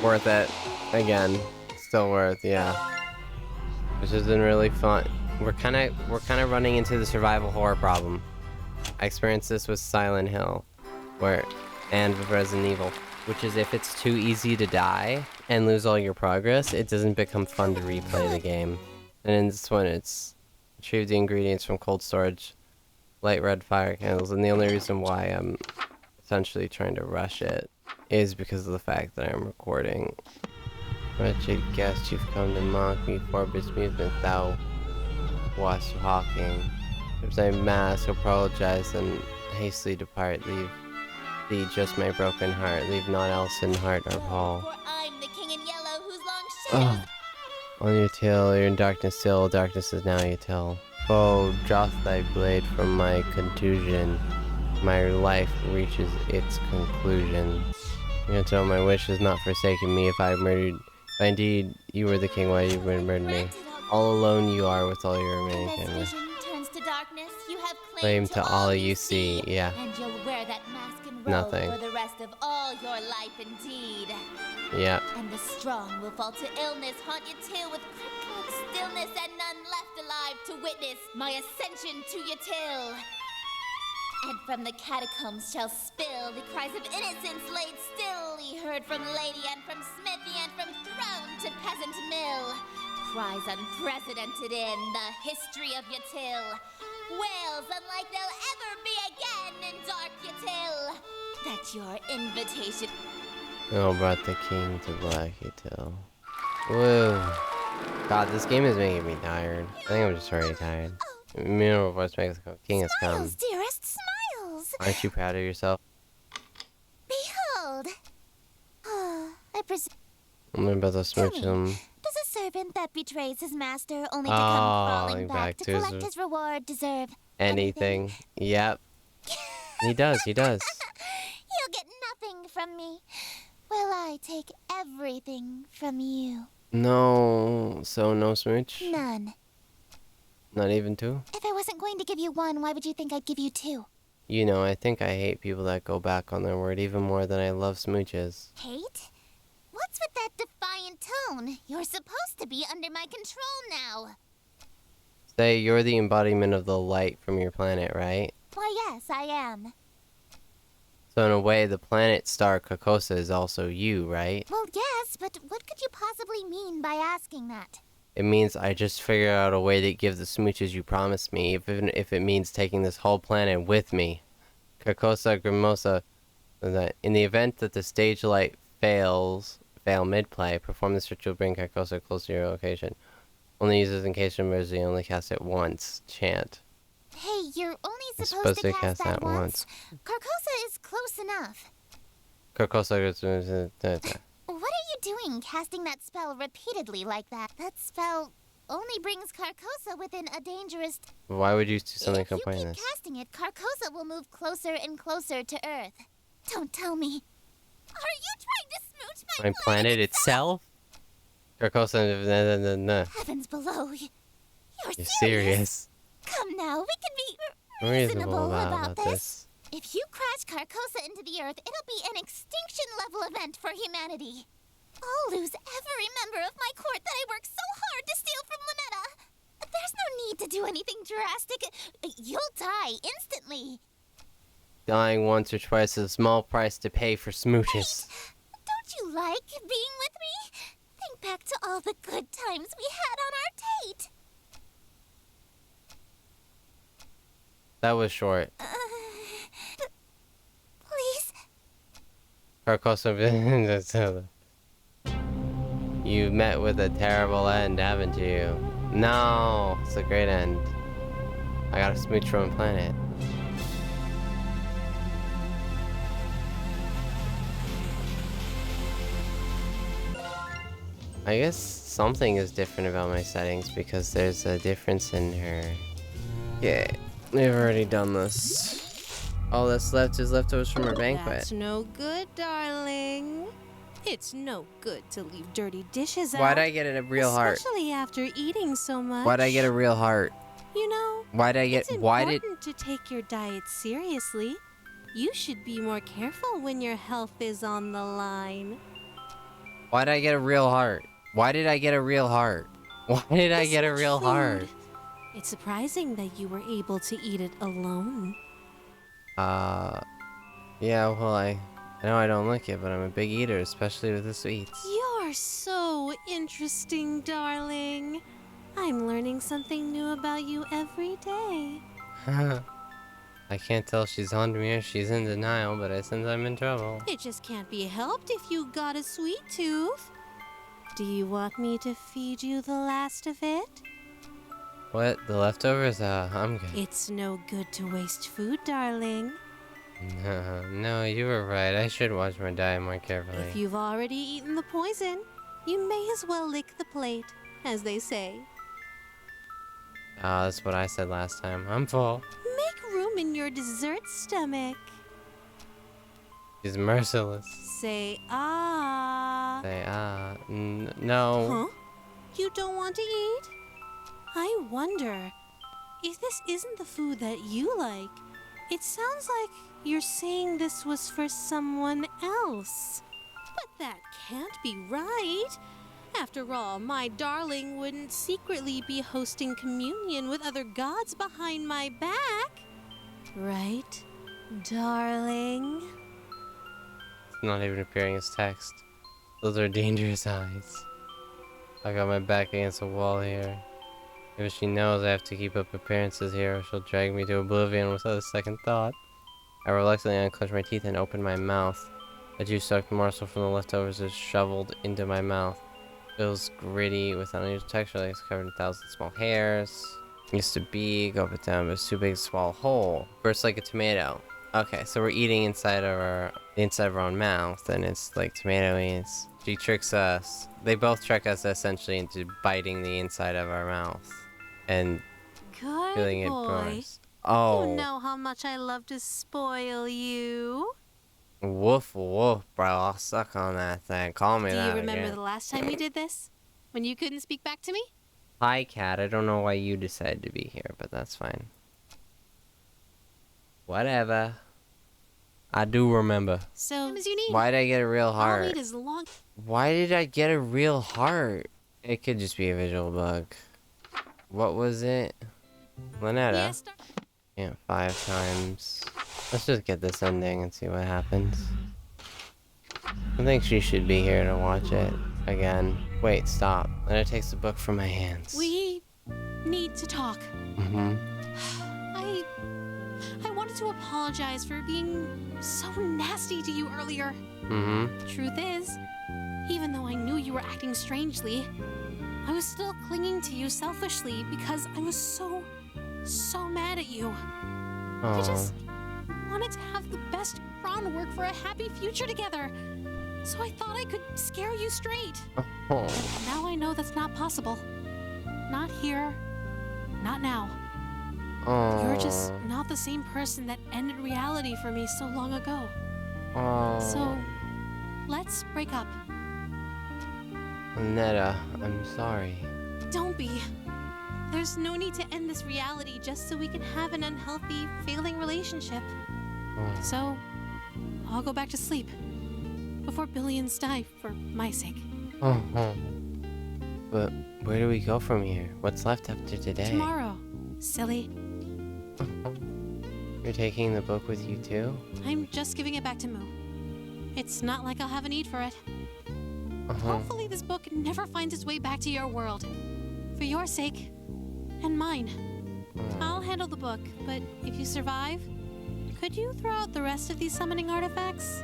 Worth it. Again. Still worth, yeah. This has been really fun. We're kinda running into the survival horror problem. I experienced this with Silent Hill, and with Resident Evil, which is if it's too easy to die and lose all your progress, it doesn't become fun to replay the game. And in this one, it's retrieve the ingredients from cold storage, light red fire candles, and the only reason why I'm essentially trying to rush it is because of the fact that I'm recording. Wretched guest, you've come to mock me for bemusement, thou wast hawking. If I mask, apologize, and hastily depart, leave thee just my broken heart, leave naught else in heart or hall. for I'm the king in yellow whose long shadows On your tail, you're in darkness still, darkness is now your tail. Foe, drop thy blade from my contusion, my life reaches its conclusion. Until my wish has not forsaken me, if indeed you were the king, why you would murder me. All alone you are with all your remaining and family. as vision turns to darkness, you have Claim to all you see, yeah. And you'll wear that mask and robe Nothing. for the rest of all your life indeed. Yep. And the strong will fall to illness, haunt you till with crypt-like stillness, and none left alive to witness my ascension to your till. And from the catacombs shall spill the cries of innocence laid still, ye heard from lady and from smithy and from throne to peasant mill. Cries unprecedented in the history of your till. Wails unlike they'll ever be again in dark your till. That your invitation Oh, brought the king to Black Hill. Woo. God, this game is making me tired. I think I'm just already tired. Mineral voice makes the king has come. Smiles, dearest, smiles. Aren't you proud of yourself? Behold. I presume. I'm about to smooch him. Does a servant that betrays his master only to Oh, come crawling back back to to collect his- his reward deserve Anything. Yep. He does, he does. You'll get nothing from me. Will I take everything from you? No, so no smooch? None. Not even two? If I wasn't going to give you one, why would you think I'd give you two? You know, I think I hate people that go back on their word even more than I love smooches. Hate? What's with that defiant tone? You're supposed to be under my control now. Say, you're the embodiment of the light from your planet, right? Why, yes, I am. So in a way, the planet star Carcosa is also you, right? Well, yes, but what could you possibly mean by asking that? It means I just figured out a way to give the smooches you promised me, if it means taking this whole planet with me. Carcosa Grimosa, that in the event that the stage light fail mid-play, perform this ritual, bring Carcosa close to your location. Only uses in case of emergency, only cast it once. Chant. Hey, you're only I'm supposed to cast that once. Carcosa is close enough. Carcosa. What are you doing casting that spell repeatedly like that? That spell only brings Carcosa within a dangerous... Why would you do something If you complaining keep this? casting it, Carcosa will move closer and closer to Earth. Don't tell me. Are you trying to smooch my My planet itself? Carcosa. No. Heavens below. You're You're serious? serious. Come now, we can be Reasonable reasonable about this. this. If you crash Carcosa into the Earth, it'll be an extinction-level event for humanity. I'll lose every member of my court that I worked so hard to steal from Lunetta. There's no need to do anything drastic. You'll die instantly. Dying once or twice is a small price to pay for smooches. Don't you like being with me? Think back to all the good times we had on our date. That was short. Please? Carcosa. You met with a terrible end, haven't you? No, it's a great end. I got a smooch from a planet. I guess something is different about my settings because there's a difference in her. Yeah, we've already done this. All that's left is leftovers from her banquet. That's no good, darling. It's no good to leave dirty dishes out. Why'd I get a real heart? Especially after eating so much. Why'd I get a real heart? You know, Why'd I get? it's important to take your diet seriously. You should be more careful when your health is on the line. Why'd I get a real heart? Why did I get a real heart? Why did I This get a much real food. heart? It's surprising that you were able to eat it alone. Yeah, well, I know I don't like it, but I'm a big eater, especially with the sweets. You're so interesting, darling. I'm learning something new about you every day. I can't tell if she's on to me or she's in denial, but I sense I'm in trouble. It just can't be helped if you got a sweet tooth. Do you want me to feed you the last of it? What? The leftovers? I'm good. It's no good to waste food, darling. No, you were right. I should watch my diet more carefully. If you've already eaten the poison, you may as well lick the plate, as they say. Ah, that's what I said last time. I'm full. Make room in your dessert stomach. She's merciless. Say ah. Say, no. Huh? You don't want to eat? I wonder if this isn't the food that you like. It sounds like you're saying this was for someone else. But that can't be right. After all, my darling wouldn't secretly be hosting communion with other gods behind my back. Right, darling? It's not even appearing as text. Those are dangerous eyes. I got my back against the wall here. If she knows I have to keep up appearances here, she'll drag me to oblivion without a second thought. I reluctantly unclench my teeth and open my mouth. A juice-soaked morsel from the leftovers is shoveled into my mouth. Feels gritty with unusual texture, like it's covered in thousands of small hairs. Used to be, go up and down, but it's too big to swallow whole. Bursts like a tomato. Okay, so we're eating inside of the inside of our own mouth, and it's like tomatoey. She tricks us. They both trick us essentially into biting the inside of our mouth and Good feeling it boy. burst. Oh, You know how much I love to spoil you. woof woof, bro! I'll suck on that thing. Call me Do that you remember again. the last time you did this? When you couldn't speak back to me? Hi, cat. I don't know why you decided to be here, but that's fine. Whatever. I do remember. So, as you need. Why did I get a real I'll heart? wait as long. Why did I get a real heart? It could just be a visual bug. What was it? Lynetta? Yes, Yeah, 5 times. Let's just get this ending and see what happens. I think she should be here to watch it again. Wait, stop. Then it takes the book from my hands. We need to talk. I wanted to apologize for being so nasty to you earlier. Truth is, even though I knew you were acting strangely, I was still clinging to you selfishly because I was so mad at you. I just wanted to have the best groundwork for a happy future together. So I thought I could scare you straight. Now I know that's not possible. Not here. Not now. You're just not the same person that ended reality for me so long ago. So, let's break up. Netta, I'm sorry. Don't be. There's no need to end this reality just so we can have an unhealthy, failing relationship. So, I'll go back to sleep. Before billions die, for my sake. But where do we go from here? What's left after today? Tomorrow, silly. You're taking the book with you too? I'm just giving it back to Moo. It's not like I'll have a need for it. Hopefully this book never finds its way back to your world. For your sake, and mine. I'll handle the book, but if you survive, could you throw out the rest of these summoning artifacts?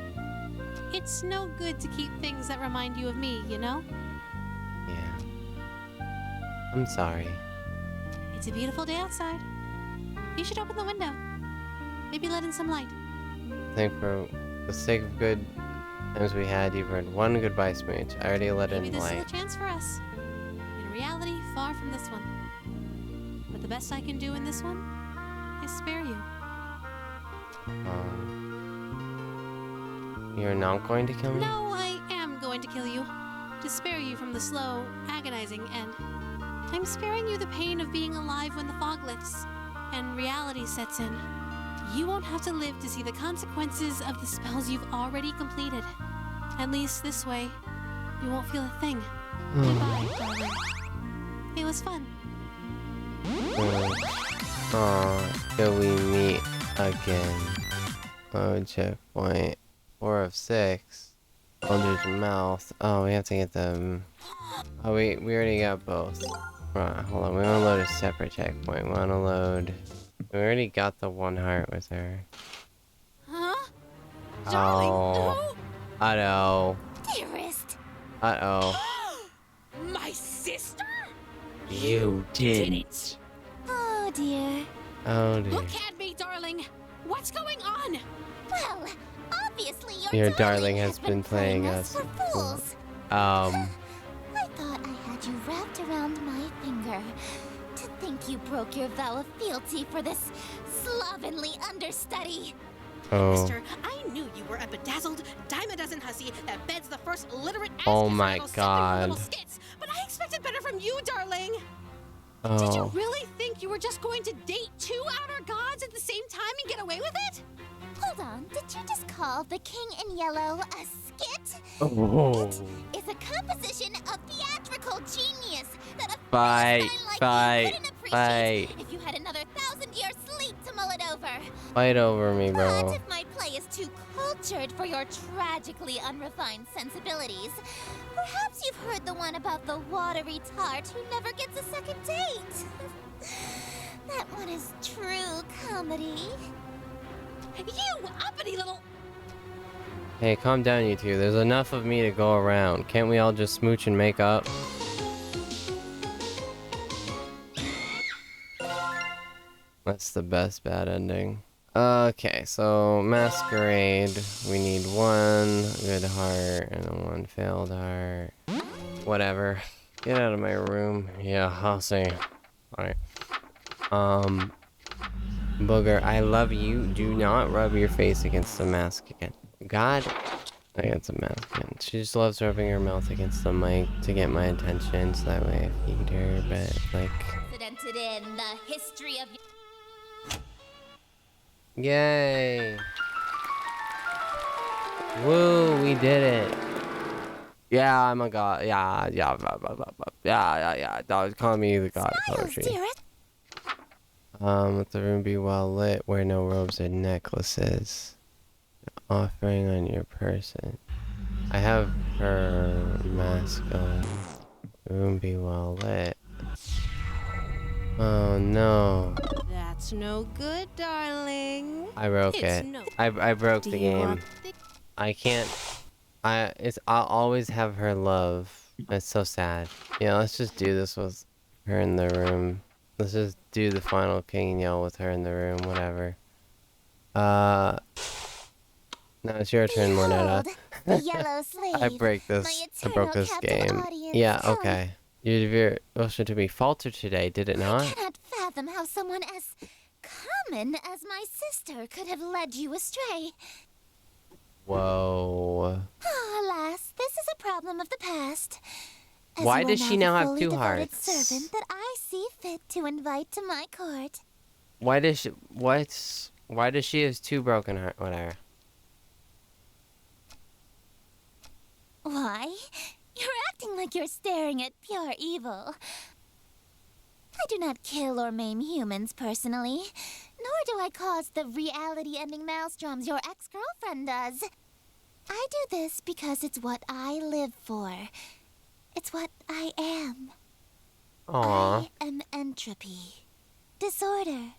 It's no good to keep things that remind you of me, you know? Yeah. I'm sorry. It's a beautiful day outside. You should open the window. Maybe let in some light. I think for the sake of good times we had, you've earned one goodbye smooch. I already let Maybe in this light. is a chance for us. In reality, far from this one. But the best I can do in this one is spare you. You're not going to kill me? No, I am going to kill you. To spare you from the slow, agonizing end. I'm sparing you the pain of being alive when the fog lifts and reality sets in. You won't have to live to see the consequences of the spells you've already completed. At least this way, you won't feel a thing. Goodbye, darling. It was fun. Till we meet again. Oh, checkpoint. 4 of 6. Eldritch Mouth. Oh, we have to get them. Oh, we already got both. Right, hold on. We want to load a separate checkpoint. We want to load. We already got the 1 heart with her. Huh? Darling, Oh. Uh-oh. Dearest. Uh-oh. My sister? You didn't. Oh dear. Oh, dear. Look at me, darling. What's going on? Well, obviously Your darling has been playing us for fools. Um, I thought I had you wrapped around my finger. To think you broke your vow of fealty for this slovenly understudy. oh. Mister, I knew you were a bedazzled, dime-a-dozen hussy that beds the first illiterate ass Oh kiss my little God. little skits, but I expected better from you, darling. Did you Oh. really think you were just going to date 2 outer gods at the same time and get away with it? Hold on, did you just call the King in Yellow a skit? Oh. It is a composition of theatrical genius that a Fight, Frankenstein like fight, you couldn't appreciate fight. if you had another 1,000 years sleep to mull it over. Fight over me, But bro. if my play is too cultured for your tragically unrefined sensibilities, perhaps you've heard the one about the watery tart who never gets a second date. That one is true comedy. You uppity little... Hey, calm down, you two. There's enough of me to go around. Can't we all just smooch and make up? That's the best bad ending. Okay, so Masquerade. We need 1 good heart and 1 failed heart. Whatever. Get out of my room. Yeah, I'll see. Alright. Booger, I love you. Do not rub your face against the mask again. God. Against the mask again. She just loves rubbing her mouth against the mic to get my attention, so that way I feed her, but like... Precedented in the history of... Yay! Woo, we did it! Yeah, I'm a god. Yeah. Call me the god of Smiles, poetry. dearest. Let the room be well lit. Wear no robes or necklaces. Offering on your person. I have her mask on. The room be well lit. Oh no. That's no good, darling. I broke It's it. no. I broke Do the you game. want I can't. I'll always have her love. It's so sad. Yeah, let's just do this with her in the room. Let's just do the final king and yell with her in the room, whatever. Now it's your turn, Lynetta. Behold, the yellow slave. I broke My this. I eternal broke this captive game. audience. Yeah, Tell me, okay. Your devotion to me faltered today, did it I not? cannot fathom how someone as common as my sister could have led you astray. Whoa. Oh, alas, this is a problem of the past. As Why you are does she now the have fully two devoted hearts? servant that I see fit to invite to my court. Why does she? Why does she have two broken hearts? Whatever. Why? You're acting like you're staring at pure evil. I do not kill or maim humans personally, nor do I cause the reality-ending maelstroms your ex-girlfriend does. I do this because it's what I live for. It's what I am. Aww. I am entropy. Disorder.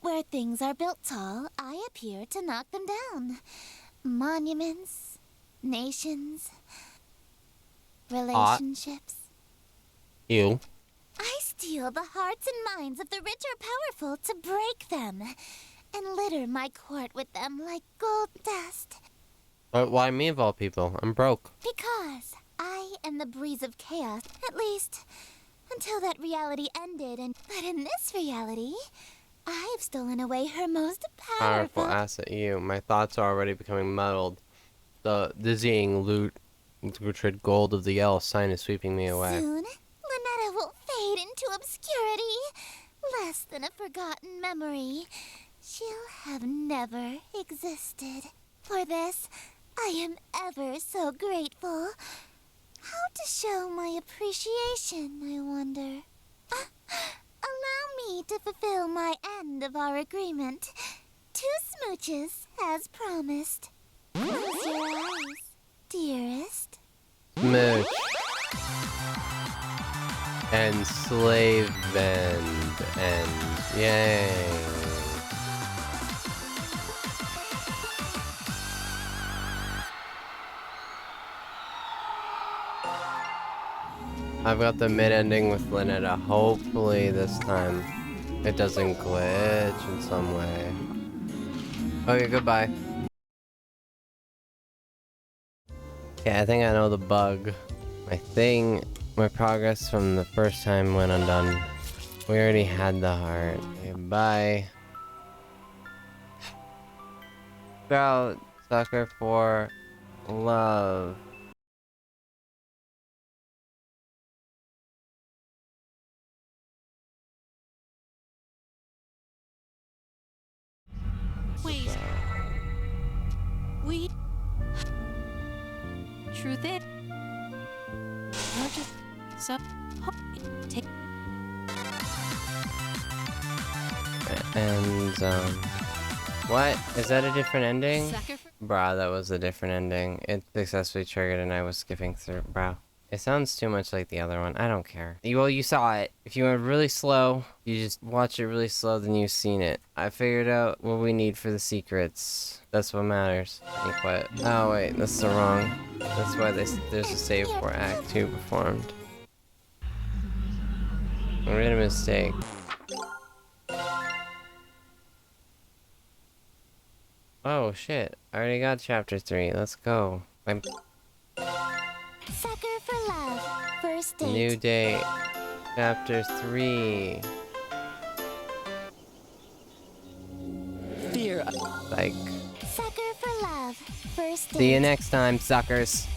Where things are built tall, I appear to knock them down. Monuments, nations, relationships. You. I steal the hearts and minds of the rich or powerful to break them, and litter my court with them like gold dust. But why me of all people? I'm broke. Because I am the breeze of chaos, at least until that reality ended. But in this reality, I've stolen away her most Powerful powerful. asset, you. My thoughts are already becoming muddled. The dizzying lucid gold of the yellow sign is sweeping me away. Soon, Lynetta will fade into obscurity, less than a forgotten memory. She'll have never existed. For this, I am ever so grateful. How to show my appreciation, I wonder. Allow me to fulfill my end of our agreement. 2 smooches, as promised. Close your eyes, dearest. Smooch. Enslavement. And yay. I've got the mid-ending with Lynetta. Hopefully this time it doesn't glitch in some way. Okay, goodbye. Yeah, I think I know the bug. My progress from the first time went undone. We already had the heart. Okay, bye. About sucker for love. Wait. We. Truth is. You're just so. Take. And, what? Is that a different ending? Sucker for. Bruh, that was a different ending. It successfully triggered and I was skipping through. Bruh. It sounds too much like the other one. I don't care. Well, you saw it. If you went really slow, you just watch it really slow, then you've seen it. I figured out what we need for the secrets. That's what matters. And quit. Oh, wait. That's the wrong. That's why there's a save for Act 2 performed. I made a mistake. Oh, shit. I already got chapter 3. Let's go. Sucker for love. First date. New date. Chapter 3. Fear. Like. Sucker for love. First date. See you next time, suckers.